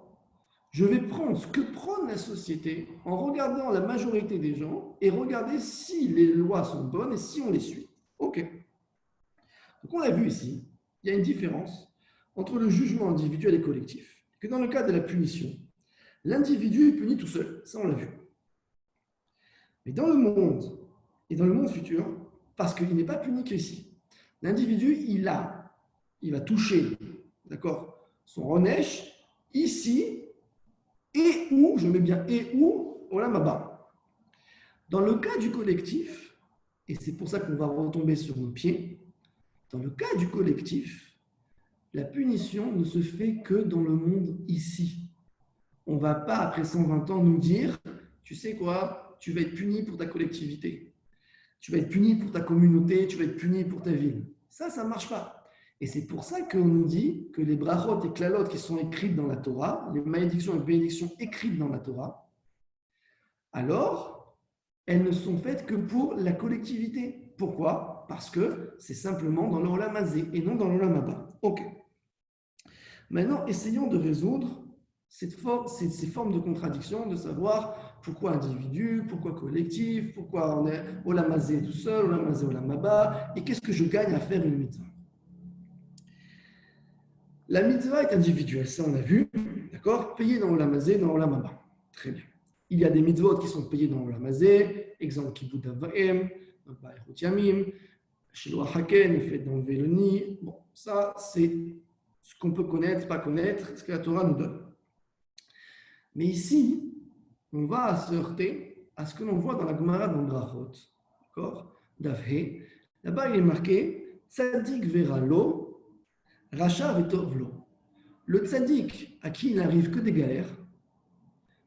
Speaker 1: je vais prendre ce que prend la société en regardant la majorité des gens et regarder si les lois sont bonnes et si on les suit. OK. Donc on l'a vu ici, il y a une différence entre le jugement individuel et collectif. Que dans le cas de la punition, l'individu est puni tout seul, ça on l'a vu. Mais dans le monde et dans le monde futur, parce qu'il n'est pas puni qu'ici, l'individu, il va toucher, d'accord, son renesh ici et où, je mets bien et où, olam haba. Dans le cas du collectif, et c'est pour ça qu'on va retomber sur nos pieds, dans le cas du collectif, la punition ne se fait que dans le monde ici. On ne va pas, après 120 ans, nous dire, tu sais quoi, tu vas être puni pour ta collectivité, tu vas être puni pour ta communauté, tu vas être puni pour ta ville. Ça ne marche pas. Et c'est pour ça qu'on nous dit que les brachot et klalot qui sont écrites dans la Torah, les malédictions et bénédictions écrites dans la Torah, alors, elles ne sont faites que pour la collectivité. Pourquoi? Parce que c'est simplement dans l'olam hazé et non dans l'olam haba. Ok. Maintenant, essayons de résoudre ces formes de contradiction, de savoir pourquoi individu, pourquoi collectif, pourquoi on est olam hazé tout seul, olam hazé, olam haba, et qu'est-ce que je gagne à faire une mitzvah. La mitzvah est individuelle, ça on a vu, d'accord? Payée dans l'olam hazé, dans l'olam haba. Très bien. Il y a des mitzvot qui sont payés dans l'olam hazé, exemple Kibbutz Avvaim, Ba'erut Yamim, Shiloh Haken, le fait d'enlever le nid. Bon, ça c'est ce qu'on peut connaître, pas connaître, ce que la Torah nous donne. Mais ici, on va se heurter à ce que l'on voit dans la Gemara dans Brachot, d'accord? Davhe. Là-bas, il est marqué Tzadik vera lo, Racha vetov lo. Le tzaddik à qui il n'arrive que des galères,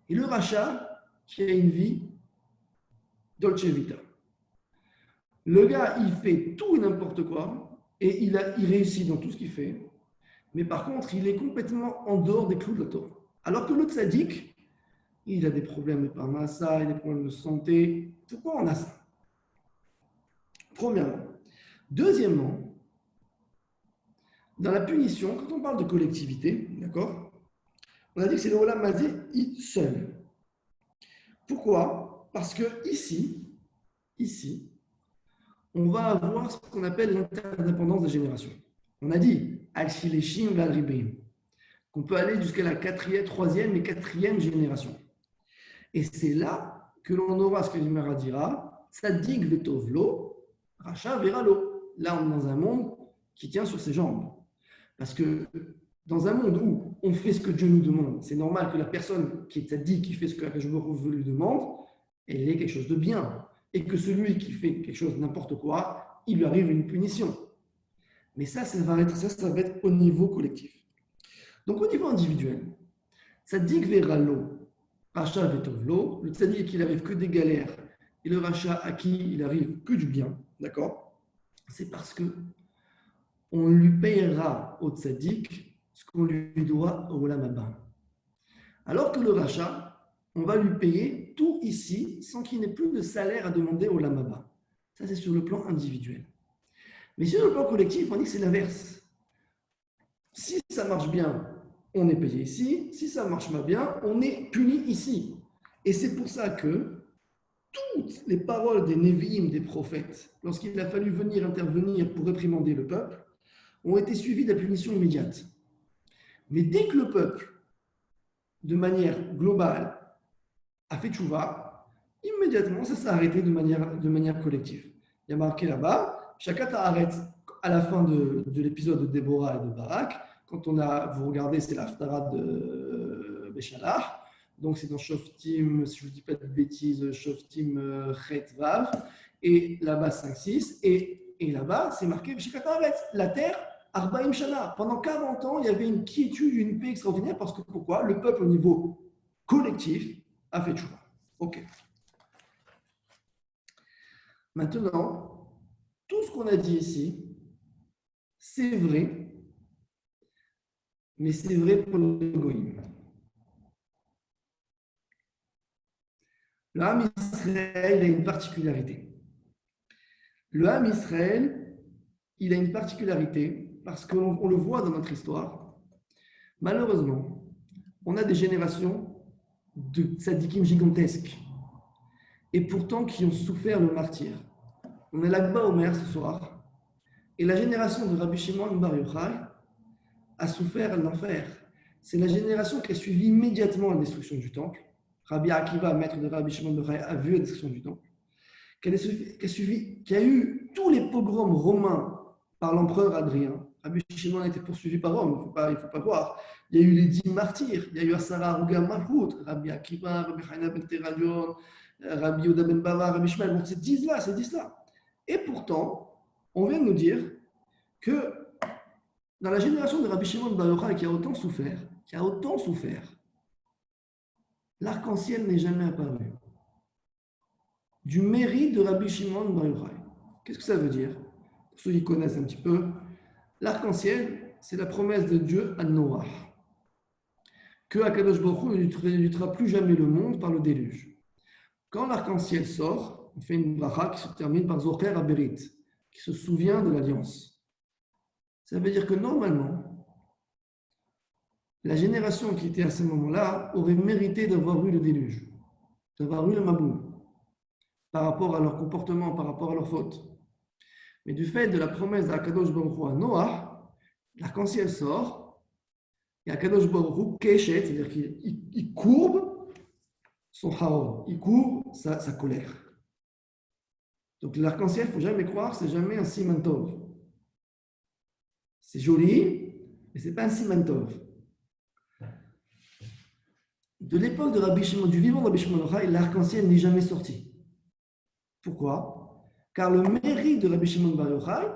Speaker 1: et le Racha qui a une vie dolce vita. Le gars, il fait tout et n'importe quoi, et il réussit dans tout ce qu'il fait, mais par contre, il est complètement en dehors des clous de la Torah. Alors que le tzaddik, il a des problèmes de parnassa, il a des problèmes de santé. Pourquoi on a ça? Premièrement. Deuxièmement, dans la punition, quand on parle de collectivité, d'accord, on a dit que c'est le olam hazé seul. Pourquoi? Parce que ici, on va avoir ce qu'on appelle l'interdépendance des générations. On a dit al-shileshim val-ribim, qu'on peut aller jusqu'à la troisième et quatrième génération. Et c'est là que l'on aura ce que l'Imara dira Tzadik vetovlo, Racha veralo. Là, on est dans un monde qui tient sur ses jambes. Parce que dans un monde où on fait ce que Dieu nous demande, c'est normal que la personne qui est tzaddik, qui fait ce que Akash Baruch Hu lui demande, elle ait quelque chose de bien. Et que celui qui fait quelque chose de n'importe quoi, il lui arrive une punition. Mais ça va être au niveau collectif. Donc au niveau individuel, tzaddik veralo, Racha vetovlo, le tzaddik qu'il arrive que des galères, et le Racha à qui il arrive que du bien, d'accord? C'est parce que on lui payera au tzaddik ce qu'on lui doit au olam haba. Alors que le Racha, on va lui payer tout ici sans qu'il n'ait plus de salaire à demander au olam haba. Ça, c'est sur le plan individuel. Mais sur le plan collectif, on dit que c'est l'inverse. Si ça marche bien, on est payé ici. Si ça ne marche pas bien, on est puni ici. Et c'est pour ça que toutes les paroles des Nevi'im, des prophètes, lorsqu'il a fallu venir intervenir pour réprimander le peuple, ont été suivies de la punition immédiate. Mais dès que le peuple, de manière globale, a fait tchouva, immédiatement, ça s'est arrêté de manière collective. Il y a marqué là-bas, chacun arrête à la fin de l'épisode de Déborah et de Barak. Quand vous regardez, c'est l'Haftarah de Béchalah. Donc c'est dans Shoftim, si je ne dis pas de bêtises, Shoftim Chet Vav. Et là-bas, 5-6. Et là-bas, c'est marqué, chacun arrête. La terre, Arbaïm Shana. Pendant 40 ans, il y avait une quiétude, une paix extraordinaire. Parce que pourquoi? Le peuple, au niveau collectif, a fait tchouva. Ok. Maintenant, tout ce qu'on a dit ici, c'est vrai, mais c'est vrai pour le goïm. Le Ham Israël a une particularité. Le Ham Israël, il a une particularité parce qu'on le voit dans notre histoire. Malheureusement, on a des générations de tzadikim gigantesques et pourtant qui ont souffert le martyr. On est là-bas au Omer ce soir et la génération de Rabbi Shimon Bar Yochai a souffert l'enfer. C'est la génération qui a suivi immédiatement la destruction du temple. Rabbi Akiva, maître de Rabbi Shimon Bar Yochai, a vu la destruction du temple. Qui a eu tous les pogroms romains par l'empereur Adrien. Rabbi Shimon a été poursuivi par Rome, il ne faut pas voir. Il y a eu les 10 martyrs, il y a eu Asara Aruga Malchut, Rabbi Akiva, Rabbi Chana ben Teradion, Rabbi Yehuda ben Bava, Rabbi Shmuel. Donc c'est 10-là. Et pourtant, on vient de nous dire que dans la génération de Rabbi Shimon Bar Yochai qui a autant souffert, l'arc-en-ciel n'est jamais apparu. Du mérite de Rabbi Shimon Bar Yochai. Qu'est-ce que ça veut dire? Pour ceux qui connaissent un petit peu, l'arc-en-ciel, c'est la promesse de Dieu à Noah, que Akadosh Baruch Hu ne luttera plus jamais le monde par le déluge. Quand l'arc-en-ciel sort, on fait une bracha qui se termine par Zocher Aberit, qui se souvient de l'alliance. Ça veut dire que normalement, la génération qui était à ce moment-là aurait mérité d'avoir eu le déluge, d'avoir eu le Maboum, par rapport à leur comportement, par rapport à leur faute. Mais du fait de la promesse d'Akadosh Baruch Hu à Noah, l'arc-en-ciel sort, et Akadosh Baruch Hu keshet, c'est-à-dire qu'il courbe son haor, il courbe sa colère. Donc l'arc-en-ciel, il ne faut jamais croire, c'est jamais un siman tov. C'est joli, mais ce n'est pas un siman tov. De l'époque de Rabbi Shimon, du vivant de Rabbi Shimon Yochai, l'arc-en-ciel n'est jamais sorti. Pourquoi? Car le mérite de Rabbi Shimon Bar Yochai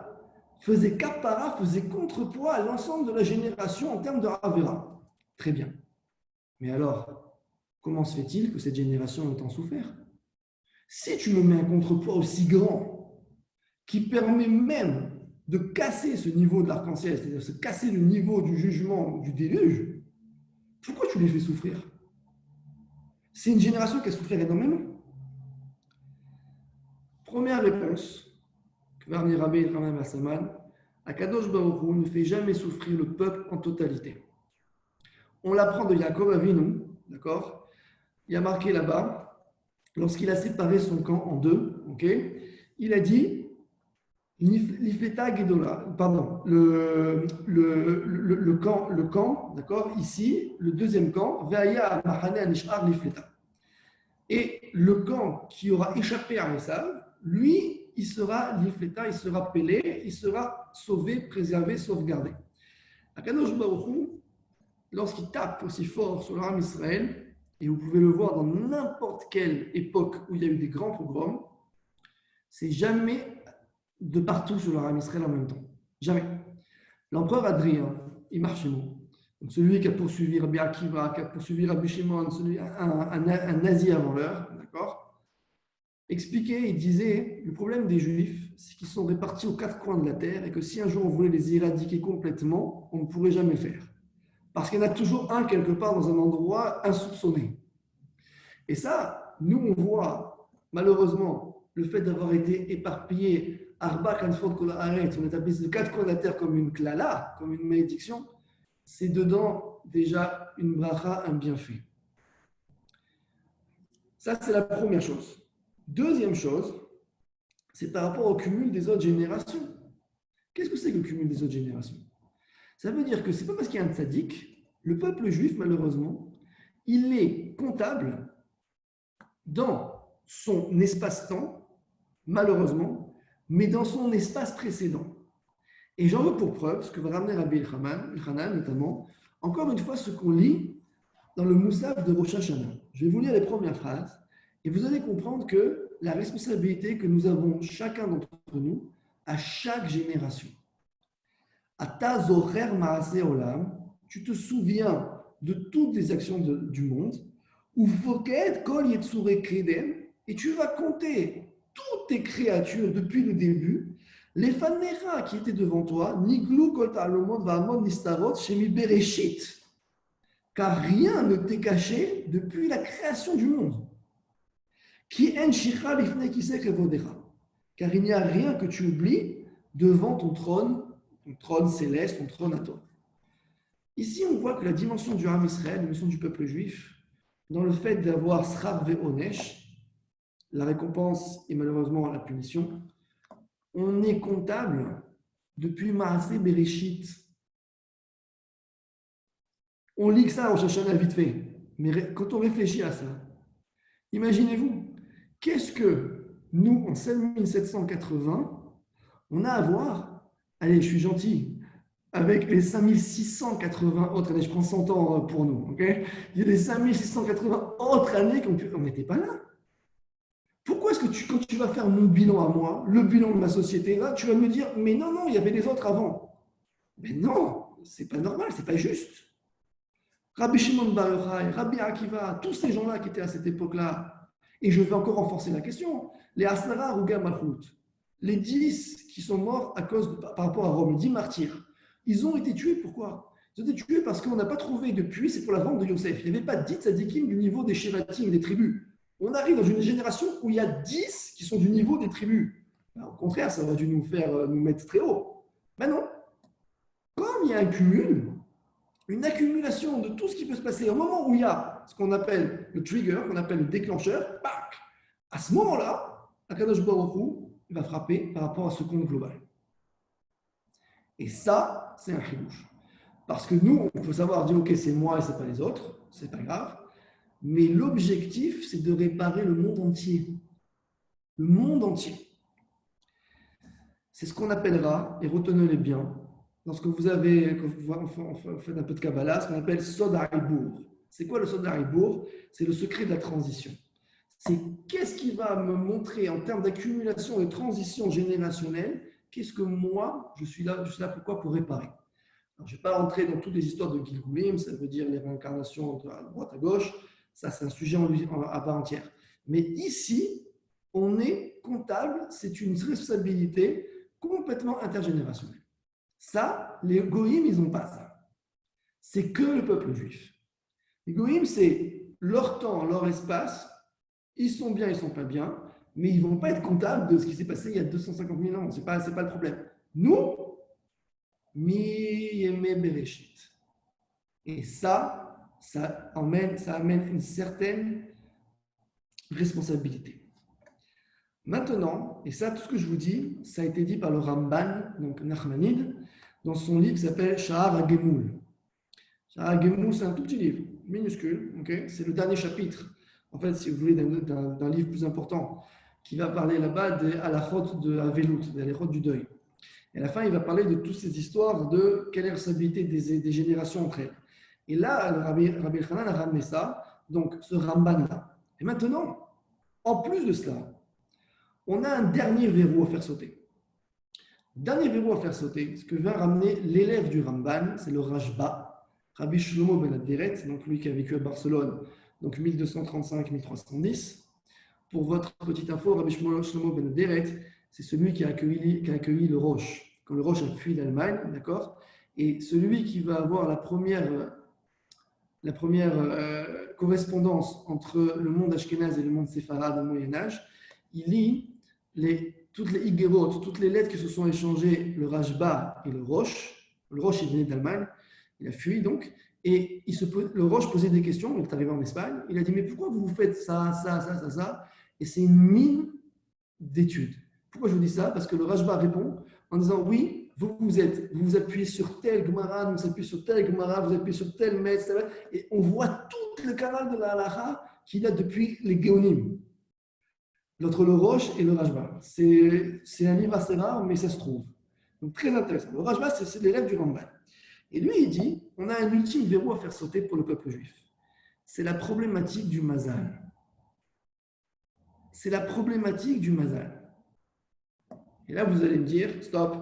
Speaker 1: faisait kapara, faisait contrepoids à l'ensemble de la génération en termes de Avera. Très bien. Mais alors, comment se fait-il que cette génération ait tant souffert? Si tu me mets un contrepoids aussi grand, qui permet même de casser ce niveau de l'arc-en-ciel, c'est-à-dire de casser le niveau du jugement du déluge, pourquoi tu les fais souffrir? C'est une génération qui a souffert énormément. Première réponse, Kvarni Rabbi et Ramam Assaman, Akadosh Baruch Hu ne fait jamais souffrir le peuple en totalité. On l'apprend de Yaakov Avinu, d'accord? Il y a marqué là-bas, lorsqu'il a séparé son camp en deux, ok? Il a dit, l'Ifleta Gedola, pardon, le camp, d'accord? Ici, le deuxième camp, Ve'aya Mahane Anishar l'Ifleta. Et le camp qui aura échappé à Esav, lui, il sera l'Ifleta, il sera pélé, il sera sauvé, préservé, sauvegardé. Akadosh Baruch Hu, lorsqu'il tape aussi fort sur l'Am Israël, et vous pouvez le voir dans n'importe quelle époque où il y a eu des grands pogroms, c'est jamais de partout sur l'Am Israël en même temps. Jamais. L'empereur Adrien, Imarchimo, donc celui qui a poursuivi Rabbi Akiva, qui a poursuivi Rabbi Shimon, un nazi avant l'heure, d'accord, expliquait, il disait, le problème des Juifs, c'est qu'ils sont répartis aux quatre coins de la terre et que si un jour on voulait les éradiquer complètement, on ne pourrait jamais le faire. Parce qu'il y en a toujours un quelque part dans un endroit insoupçonné. Et ça, nous, on voit, malheureusement, le fait d'avoir été éparpillé, Arba Kanfot Kol Haaretz, on établit de quatre coins de la terre comme une klala, comme une malédiction, c'est dedans déjà une bracha, un bienfait. Ça, c'est la première chose. Deuxième chose, c'est par rapport au cumul des autres générations. Qu'est-ce que c'est que le cumul des autres générations? Ça veut dire que ce n'est pas parce qu'il y a un tzaddik, le peuple juif, malheureusement, il est comptable son espace-temps, malheureusement, mais dans son espace précédent. Et j'en veux pour preuve ce que va ramener Rabbi Elchanan, notamment, encore une fois, ce qu'on lit dans le Moussaf de Rosh Hashanah. Je vais vous lire les premières phrases et vous allez comprendre que la responsabilité que nous avons chacun d'entre nous à chaque génération. Ata zocher ma'aseh olam, tu te souviens de toutes les actions du monde, ou foked kol yetzurei kedem, et tu vas compter toutes tes créatures depuis le début, les fanera qui étaient devant toi, niglu kol ta'alomot va'amon nistarot shemi bereshit, car rien ne t'est caché depuis la création du monde. Ki en shicha lifnei kisei kevodecha, car il n'y a rien que tu oublies devant ton trône céleste, ton trône à toi. Ici, on voit que la dimension du Ham Israël, la dimension du peuple juif, dans le fait d'avoir Srab ve'onesh, la récompense et malheureusement la punition, on est comptable depuis Maaseh Bereshit. On lit que ça en Shashana vite fait, mais quand on réfléchit à ça, imaginez-vous, qu'est-ce que nous, en 5780, on a à voir, allez, je suis gentil, avec les 5680 autres années, je prends 100 ans pour nous, ok? Il y a des 5680 autres années qu'on n'était pas là. Pourquoi est-ce que quand tu vas faire mon bilan à moi, le bilan de ma société, là, tu vas me dire, mais non, il y avait des autres avant. Mais non, c'est pas normal, c'est pas juste. Rabbi Shimon Bar Yochai, Rabbi Akiva, tous ces gens-là qui étaient à cette époque-là, et je vais encore renforcer la question, les Asara Ruga Malchut, les 10 qui sont morts par rapport à Rome, les 10 martyrs, ils ont été tués, pourquoi? Ils ont été tués parce qu'on n'a pas trouvé de puits, c'est pour la vente de Yosef. Il n'y avait pas 10 tzadikim du niveau des Shevatim, des tribus. On arrive dans une génération où il y a 10 qui sont du niveau des tribus. Alors, au contraire, ça aurait dû nous mettre très haut. Ben non. Comme il y a un cumul, une accumulation de tout ce qui peut se passer, au moment où il y a ce qu'on appelle le trigger, qu'on appelle le déclencheur, pac, à ce moment-là, Akadosh Baruch Hu va frapper par rapport à ce compte global. Et ça, c'est un chidouche. Parce que nous, on peut savoir dire, ok, c'est moi et c'est pas les autres, c'est pas grave. Mais l'objectif, c'est de réparer le monde entier. Le monde entier. C'est ce qu'on appellera, et retenez-les bien, lorsque vous faites un peu de Kabbalah, ce qu'on appelle Sod HaIbour. C'est quoi le Sod HaIbour? C'est le secret de la transition. C'est qu'est-ce qui va me montrer en termes d'accumulation et de transition générationnelle, qu'est-ce que moi, je suis là pourquoi? Pour réparer. Alors, je ne vais pas rentrer dans toutes les histoires de Gilgulim, ça veut dire les réincarnations à droite, à gauche, ça c'est un sujet à part entière. Mais ici, on est comptable, c'est une responsabilité complètement intergénérationnelle. Ça, les goïms, ils n'ont pas ça. C'est que le peuple juif. Les goïms, c'est leur temps, leur espace, ils sont bien, ils ne sont pas bien, mais ils ne vont pas être comptables de ce qui s'est passé il y a 250 000 ans. Ce n'est pas le problème. Nous, mi-yemé bereshit. Et ça amène une certaine responsabilité. Maintenant, et ça, tout ce que je vous dis, ça a été dit par le Ramban, donc Nachmanide, dans son livre qui s'appelle Sha'ar HaGemul. Sha'ar HaGemul, c'est un tout petit livre, minuscule, okay? C'est le dernier chapitre, en fait, si vous voulez, d'un livre plus important, qui va parler là-bas de halachot de Avelut, des halachot du deuil. Et à la fin, il va parler de toutes ces histoires de quelle est la responsabilité des générations entre elles. Et là, Rabbi Elchanan a ramené ça, donc ce Ramban-là. Et maintenant, en plus de cela, on a un dernier verrou à faire sauter. Dernier verrou à faire sauter, ce que vient ramener l'élève du Ramban, c'est le Rashba, Rabbi Shlomo ben Aderet, donc lui qui a vécu à Barcelone, donc 1235-1310. Pour votre petite info, Rabbi Shlomo ben Aderet, c'est celui qui a accueilli le Roche, quand le Roche a fui l'Allemagne, d'accord? Et celui qui va avoir la première correspondance entre le monde ashkénaze et le monde séfarade au Moyen-Âge, il lit toutes les Higuerot, toutes les lettres qui se sont échangées, le Rashba et le Roche. Le Roche, il venait d'Allemagne, il a fui donc, et le Roche posait des questions, il est arrivé en Espagne, il a dit, mais pourquoi vous faites ça? Et c'est une mine d'études. Pourquoi je vous dis ça? Parce que le Rashba répond en disant, oui, vous appuyez sur tel Gemara, vous appuyez sur tel Gemara, vous appuyez sur tel Metz, et on voit tout le canal de la halacha qu'il a depuis les Géonim. L'autre, le Roche et le Rajba. C'est un livre assez rare, mais ça se trouve. Donc, très intéressant. Le Rajba, c'est l'élève du Ramban. Et lui, il dit, on a un ultime verrou à faire sauter pour le peuple juif. C'est la problématique du mazal. C'est la problématique du mazal. Et là, vous allez me dire, stop,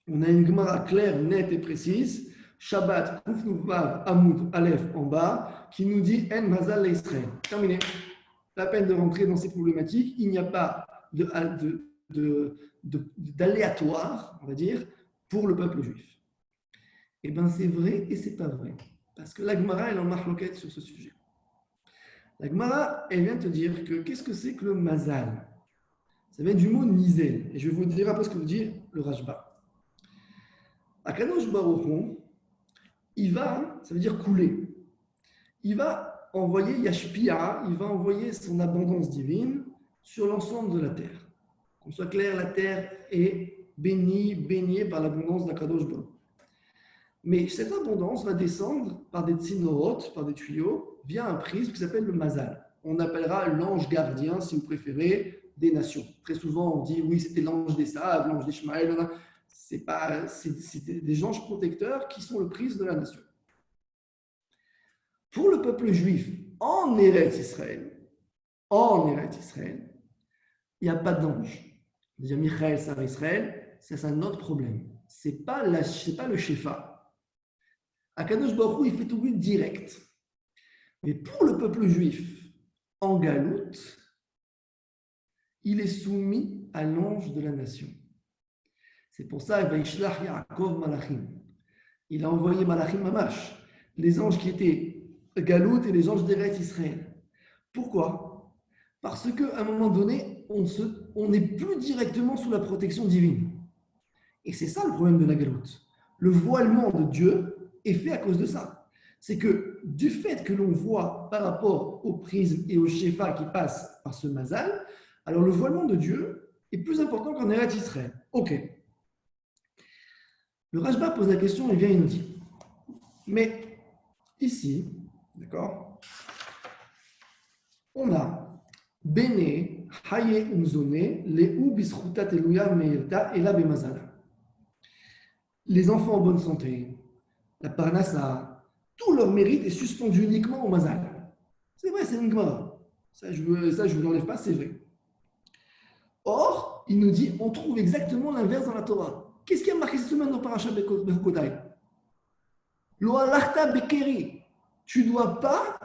Speaker 1: on a une Gemara claire, nette et précise, Shabbat, Kufnuvav, Amoud, Aleph en bas, qui nous dit En mazal l'Israël. Terminé. La peine de rentrer dans ces problématiques, il n'y a pas d'aléatoire, on va dire, pour le peuple juif. Eh bien, c'est vrai et c'est pas vrai. Parce que la Gemara, elle en marloquette sur ce sujet. La Gemara, elle vient te dire que qu'est-ce que c'est que le mazal? Ça vient du mot nizel. Et je vais vous dire un peu ce que veut dire le Rajba. Akadosh Baruch Hu, il va, ça veut dire couler. Il va envoyer Yashpia, il va envoyer son abondance divine sur l'ensemble de la terre. Qu'on soit clair, la terre est baignée par l'abondance d'Akadosh Baruch Hu. Mais cette abondance va descendre par des tsinorotes, par des tuyaux, via un prisme qui s'appelle le mazal. On appellera l'ange gardien, si vous préférez, des nations. Très souvent, on dit, oui, c'était l'ange des Saves, l'ange d'Ishmaël. C'est des anges protecteurs qui sont le prisme de la nation. Pour le peuple juif, en Eretz Israël, il n'y a pas d'ange. Déjà, Michael, Sar Israël, c'est un autre problème. Ce n'est pas le Shefa. Akadosh Baruch Hu, il fait tout but direct. Mais pour le peuple juif, en Galoute, il est soumis à l'ange de la nation. C'est pour ça qu'il va Yaakov Malachim. Il a envoyé Malachim Mamash, les anges qui étaient Galoute et les anges d'Eretz Israël. Pourquoi? Parce qu'à un moment donné, on n'est plus directement sous la protection divine. Et c'est ça le problème de la Galoute. Le voilement de Dieu est fait à cause de ça. C'est que du fait que l'on voit par rapport au prisme et au shefa qui passe par ce mazal, alors le voilement de Dieu est plus important qu'en Eretz Israël. Ok. Le Rajba pose la question et vient, il nous dit, mais ici, d'accord, on a Bene, Haye Umzone, Le'u Bisruta Teluya Meirta Ela Bemazala. Les enfants en bonne santé, la parnassa, tout leur mérite est suspendu uniquement au mazal. C'est vrai, c'est une gemara. Ça, je ne vous l'enlève pas, c'est vrai. Or, il nous dit, on trouve exactement l'inverse dans la Torah. Qu'est-ce qui a marqué cette semaine dans Parashat Bechukotai? Lo halachta bekeri. Tu ne dois pas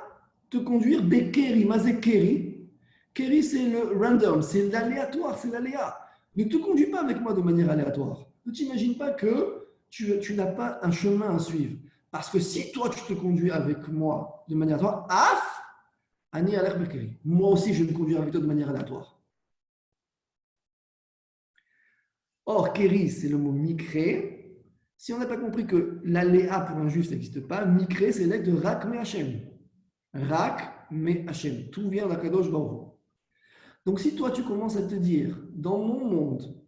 Speaker 1: te conduire bekeri. Mazé keri. Keri, c'est le random, c'est l'aléatoire, c'est l'aléa. Ne te conduis pas avec moi de manière aléatoire. Ne t'imagine pas que tu n'as pas un chemin à suivre. Parce que si toi, tu te conduis avec moi de manière aléatoire, af, ani alech bekeri. Moi aussi, je vais me conduire avec toi de manière aléatoire. Or, keri, c'est le mot mikré. Si on n'a pas compris que l'aléa pour un juif, ça n'existe pas, mikré, c'est l'être de rak me Hashem. Rak me Hashem. Tout vient d'Akadosh Baruch Hu. Donc, si toi, tu commences à te dire, dans mon monde,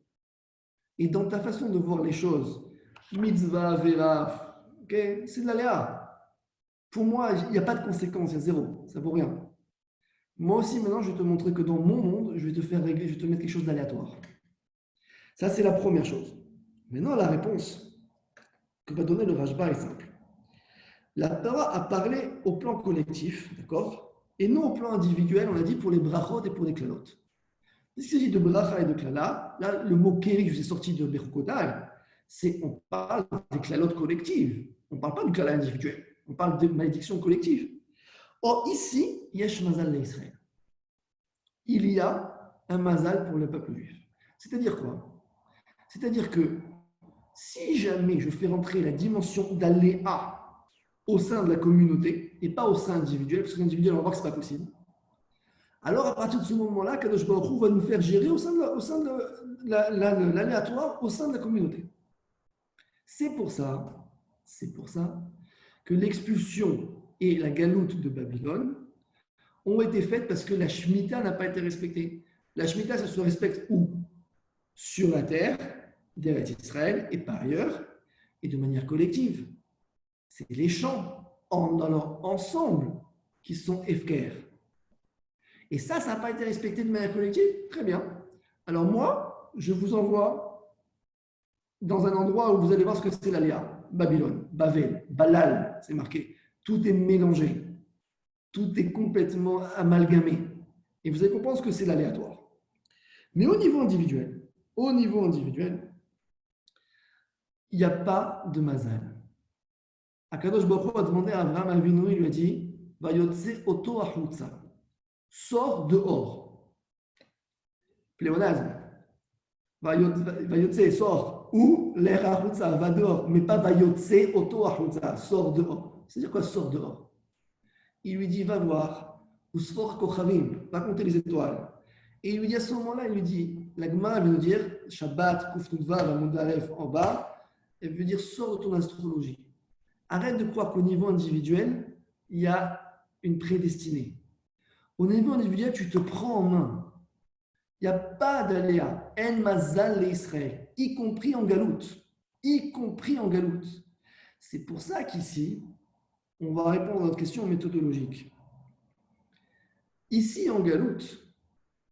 Speaker 1: et dans ta façon de voir les choses, mitzvah, vera, okay, c'est de l'aléa. Pour moi, il n'y a pas de conséquences, il y a zéro, ça vaut rien. Moi aussi, maintenant, je vais te montrer que dans mon monde, je vais te faire régler, je vais te mettre quelque chose d'aléatoire. Ça, c'est la première chose. Maintenant, la réponse que va donner le Rajba est simple. La Torah a parlé au plan collectif, d'accord? Et non au plan individuel, on a dit pour les brachot et pour les klalot. Il s'agit de bracha et de klala. Là, le mot kéri que je vous ai sorti de Bechukotai, c'est on parle des klalot collectives. On ne parle pas du klala individuel. On parle de malédiction collective. Or, ici, yesh mazal l'Israël. Il y a un mazal pour le peuple juif. C'est-à-dire quoi? C'est-à-dire que si jamais je fais rentrer la dimension d'aléa au sein de la communauté et pas au sein individuel, parce que l'individuel, on va voir que ce n'est pas possible, alors à partir de ce moment-là, Kadosh Baruch Hu va nous faire gérer au sein de l'aléatoire, au sein de la communauté. C'est pour ça que l'expulsion et la galoute de Babylone ont été faites parce que la Shemitah n'a pas été respectée. La Shemitah, ça se respecte où? Sur la terre d'Eretz Israël et par ailleurs, et de manière collective. C'est les champs dans leur ensemble qui sont efker. Et ça n'a pas été respecté de manière collective. Très bien. Alors moi, je vous envoie dans un endroit où vous allez voir ce que c'est l'aléa. Babylone, Babel, Balal, c'est marqué. Tout est mélangé. Tout est complètement amalgamé. Et vous allez comprendre ce que c'est l'aléatoire. Mais au niveau individuel, il n'y a pas de mazal. Akadosh Baruch Hu a demandé à Abraham Avinu, il lui a dit, Vayotse oto achutza, sors dehors. Pléonasme. Vayotse, sors. Ou l'air achutza, va dehors. Mais pas Vayotse oto achutza, sors dehors. C'est-à-dire quoi, sors dehors? Il lui dit, va voir, ou sfor kochavim, va compter les étoiles. Et il lui dit à ce moment-là, il lui dit, la Gemara veut nous dire, Shabbat, Kuf Nutvav, Amud Aleph en bas, elle veut dire, sors de ton astrologie. Arrête de croire qu'au niveau individuel, il y a une prédestinée. Au niveau individuel, tu te prends en main. Il n'y a pas d'aléa. En mazal le Israël, y compris en galoute. Y compris en galoute. C'est pour ça qu'ici, on va répondre à notre question méthodologique. Ici, en galoute,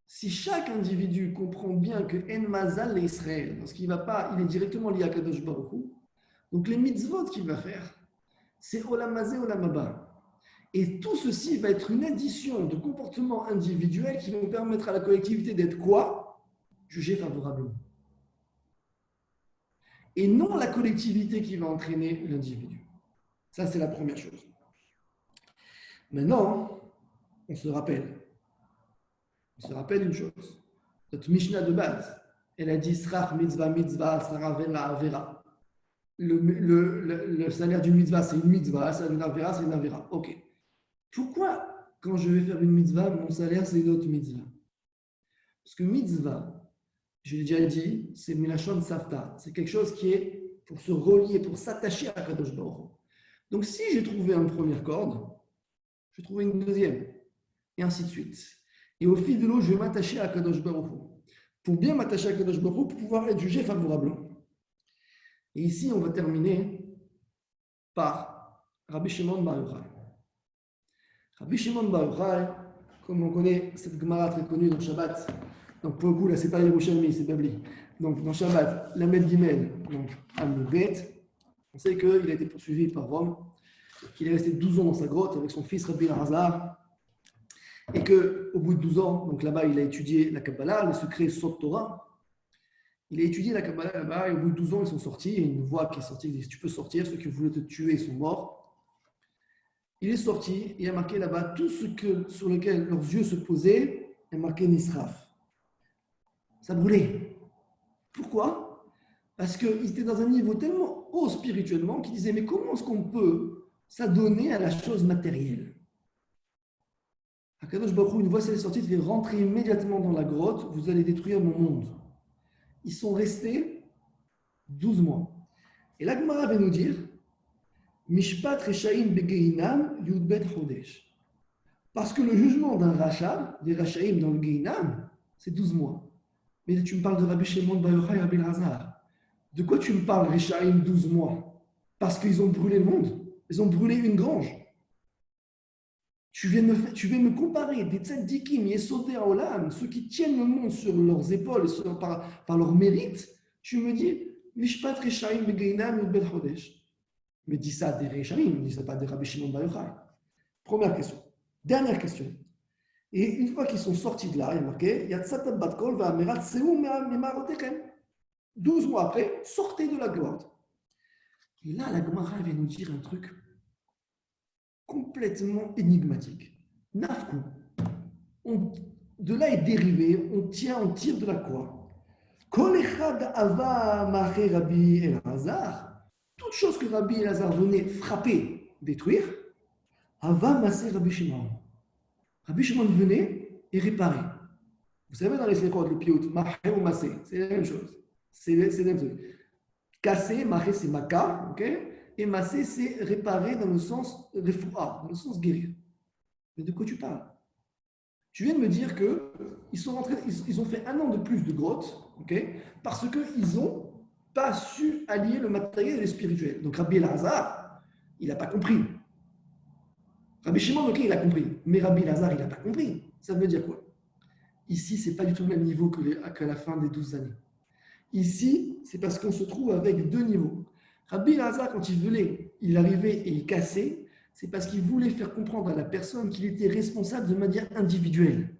Speaker 1: si chaque individu comprend bien que En mazal le Israël, parce qu'il va pas, il est directement lié à Kadosh Baruch Hu, donc les mitzvot qu'il va faire, c'est Olam Hazé, Olam Haba. Et tout ceci va être une addition de comportements individuels qui vont permettre à la collectivité d'être quoi? Jugée favorablement. Et non la collectivité qui va entraîner l'individu. Ça, c'est la première chose. Maintenant, on se rappelle une chose. Notre Mishnah de base, elle a dit Srach mitzvah mitzvah, srach avera avera. Le salaire d'une mitzvah, c'est une mitzvah, le salaire d'une avera, c'est une avera. Ok. Pourquoi, quand je vais faire une mitzvah, mon salaire, c'est une autre mitzvah? Parce que mitzvah, je l'ai déjà dit, c'est milachon savta. C'est quelque chose qui est pour se relier, pour s'attacher à Kadosh Baruch Hu. Donc, si j'ai trouvé une première corde, je vais trouver une deuxième, et ainsi de suite. Et au fil de l'eau, je vais m'attacher à Kadosh Baruch Hu. Pour bien m'attacher à Kadosh Baruch Hu, pour pouvoir être jugé favorablement. Et ici, on va terminer par Rabbi Shimon Bar Yochai. Rabbi Shimon Bar Yochai, comme on connaît cette Gemara très connue dans Shabbat, donc pour le coup, là, c'est pas Yerushalmi, c'est Babli. Donc dans Shabbat, la Med Gimel, donc Amnubet, on sait qu'il a été poursuivi par Rome, qu'il est resté 12 ans dans sa grotte avec son fils Rabbi Elazar, et qu'au bout de 12 ans, donc là-bas, il a étudié la Kabbalah, le secret Sot Torah. Il a étudié la Kabbalah là-bas, et au bout de 12 ans, ils sont sortis. Il y a une voix qui est sortie qui dit tu peux sortir, ceux qui voulaient te tuer sont morts. Il est sorti, et il a marqué là-bas tout ce sur lequel leurs yeux se posaient, il a marqué Nisraf. Ça brûlait. Pourquoi? Parce qu'ils étaient dans un niveau tellement haut spirituellement qu'ils disaient mais comment est-ce qu'on peut s'adonner à la chose matérielle? Akadosh Baruch Hu, une voix s'est sortie, il fait rentrer immédiatement dans la grotte, vous allez détruire mon monde. Ils sont restés 12 mois. Et la Gemara va nous dire Mishpat Rechaim Begeinam Yudbet Chodesh. Parce que le jugement d'un rachat, des Rachaim dans le Geinam, c'est 12 mois. Mais tu me parles de Rabbi Shimon Bar Yochai et Rabbi Elazar. De quoi tu me parles, Rechaim, 12 mois? Parce qu'ils ont brûlé le monde. Ils ont brûlé une grange. Tu viens me comparer des tzaddikim, yesodei haolam, ceux qui tiennent le monde sur leurs épaules par leur mérite. Tu me dis, Mishpat Rechaim Begeinam Yudbet Chodesh. Mais dis ça des Rechaim, ne dis ça pas des Rabbi Shimon Bar Yochai. Première question. Dernière question. Et une fois qu'ils sont sortis de là, il y a marqué Yatzat bat kol va'amirat seu mimarotechem. 12 mois après, sortez de la grotte. Et là, la Gemara vient nous dire un truc complètement énigmatique. Nafku. De là est dérivé, on tire de la quoi? Kol echad ava maché Rabbi Elazar. Toute chose que Rabbi Elazar venait frapper, détruire, ava massé Rabbi Shimon. Rabbi Shimon venait et réparait. Vous savez, dans les séquoias, le piout, mahé ou massé, c'est la même chose. C'est le même truc. Casser, mahé, c'est maka, ok? Et massé, c'est réparer dans le sens refoua, dans le sens guérir. Mais de quoi tu parles? Tu viens de me dire qu'ils ont fait 1 an de plus de grotte, ok? Parce qu'ils n'ont pas su allier le matériel et le spirituel. Donc Rabbi Elazar, il n'a pas compris. Rabbi Shimon, ok, il a compris, mais Rabbi Lazare, il n'a pas compris. Ça veut dire quoi? Ici, ce n'est pas du tout le même niveau qu'à la fin des 12 années. Ici, c'est parce qu'on se trouve avec deux niveaux. Rabbi Lazare, quand il arrivait et il cassait, c'est parce qu'il voulait faire comprendre à la personne qu'il était responsable de manière individuelle.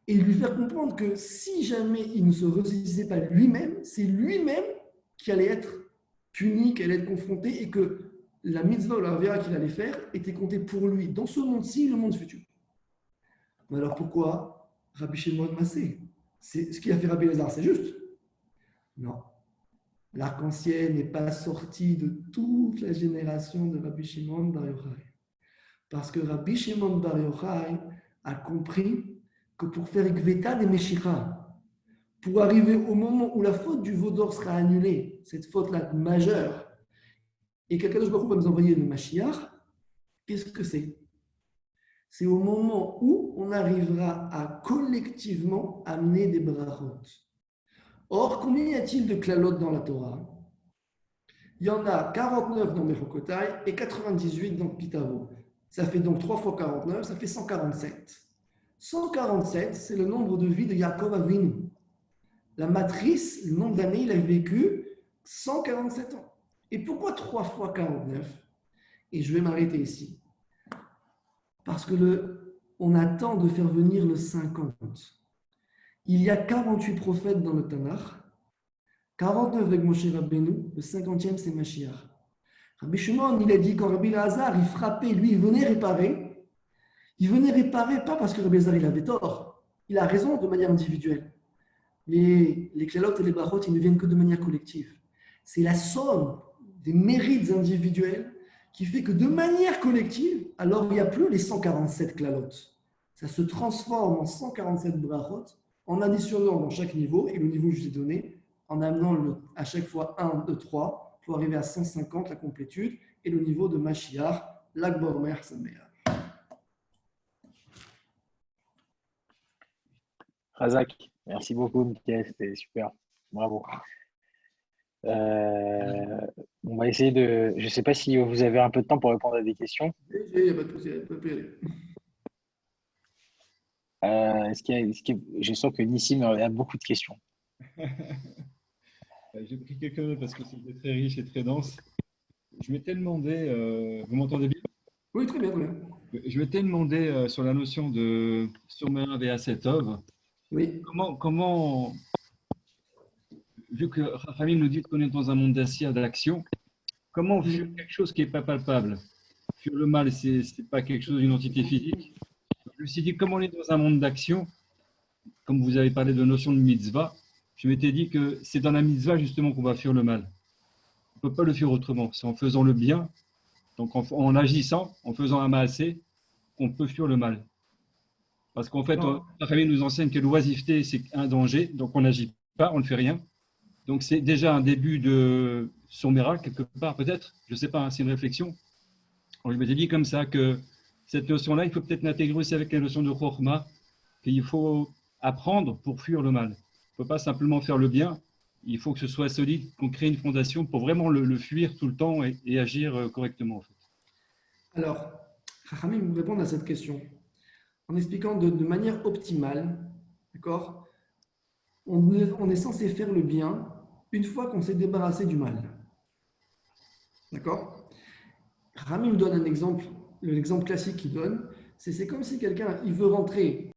Speaker 1: Et lui faire comprendre que si jamais il ne se ressaisissait pas lui-même, c'est lui-même qui allait être puni, qui allait être confronté, et que la mitzvah ou la vera qu'il allait faire était comptée pour lui, dans ce monde-ci et le monde futur. Mais alors pourquoi Rabbi Shimon Massé? C'est ce qui a fait Rabbi Lazare, c'est juste? Non. L'arc-en-ciel n'est pas sorti de toute la génération de Rabbi Shimon Bar Yochai. Parce que Rabbi Shimon Bar Yochai a compris que pour faire Gveta des Meshicha, pour arriver au moment où la faute du veau d'or sera annulée, cette faute-là majeure, et qu'Akadosh Baruch Hu va nous envoyer le Mashiach, qu'est-ce que c'est? C'est au moment où on arrivera à collectivement amener des brachot. Or, combien y a-t-il de klalot dans la Torah? Il y en a 49 dans Mechokotai et 98 dans Kitavo. Ça fait donc 3 fois 49, ça fait 147. 147, c'est le nombre de vies de Yaakov Avinu. La matrice, le nombre d'années, il a vécu 147 ans. Et pourquoi 3 fois 49? Et je vais m'arrêter ici. Parce que on attend de faire venir le 50. Il y a 48 prophètes dans le Tanakh, 49 avec Moshe Rabbeinu, le 50e c'est Mashiach. Rabbi Shimon, il a dit quand Rabbi Lazare, il frappait, lui, il venait réparer. Il venait réparer, pas parce que Rabbi Lazare, il avait tort. Il a raison de manière individuelle. Mais les klalotes et les brachot, ils ne viennent que de manière collective. C'est la somme des mérites individuels qui fait que de manière collective, alors il n'y a plus les 147 klalotes. Ça se transforme en 147 brachot en additionnant dans chaque niveau, et le niveau que je vous ai donné, en amenant à chaque fois 1, 2, 3, pour arriver à 150, la complétude, et le niveau de Mashiach, l'Akbar Mer Sameach.
Speaker 2: Razak, merci beaucoup, Mickaël, c'était super. Bravo. On va essayer de. Je ne sais pas si vous avez un peu de temps pour répondre à des questions.
Speaker 1: Il n'y a pas de souci, on peut y aller.
Speaker 2: Je sens que Nissim a beaucoup de questions.
Speaker 3: J'ai pris quelques notes parce que c'était très riche et très dense. Je m'étais demandé, vous m'entendez bien?
Speaker 1: Oui, très bien, très bien.
Speaker 3: Je m'étais demandé sur la notion de surmérin Ve'asetov,
Speaker 1: Oui.
Speaker 3: comment, vu que Rachamim nous dit qu'on est dans un monde d'action, comment fuir quelque chose qui n'est pas palpable? Fuir le mal, c'est pas quelque chose d'une entité physique. Je me suis dit, comme on est dans un monde d'action, comme vous avez parlé de notion de mitzvah, je m'étais dit que c'est dans la mitzvah justement qu'on va fuir le mal. On ne peut pas le fuir autrement. C'est en faisant le bien, donc en agissant, en faisant un maasé, qu'on peut fuir le mal. Parce qu'en fait, la famille nous enseigne que l'oisiveté, c'est un danger, donc on n'agit pas, on ne fait rien. Donc c'est déjà un début de sombera, quelque part peut-être, je ne sais pas, hein, c'est une réflexion. Alors, je m'étais dit comme ça que cette notion-là, il faut peut-être l'intégrer aussi avec la notion de chorma, qu'il faut apprendre pour fuir le mal. Il ne faut pas simplement faire le bien, il faut que ce soit solide, qu'on crée une fondation pour vraiment le fuir tout le temps et agir correctement. En fait.
Speaker 1: Alors, Chachamim vous répondre à cette question en expliquant de manière optimale, d'accord, on est censé faire le bien une fois qu'on s'est débarrassé du mal. D'accord? Chachamim donne un exemple, l'exemple classique qu'il donne, c'est comme si quelqu'un il veut rentrer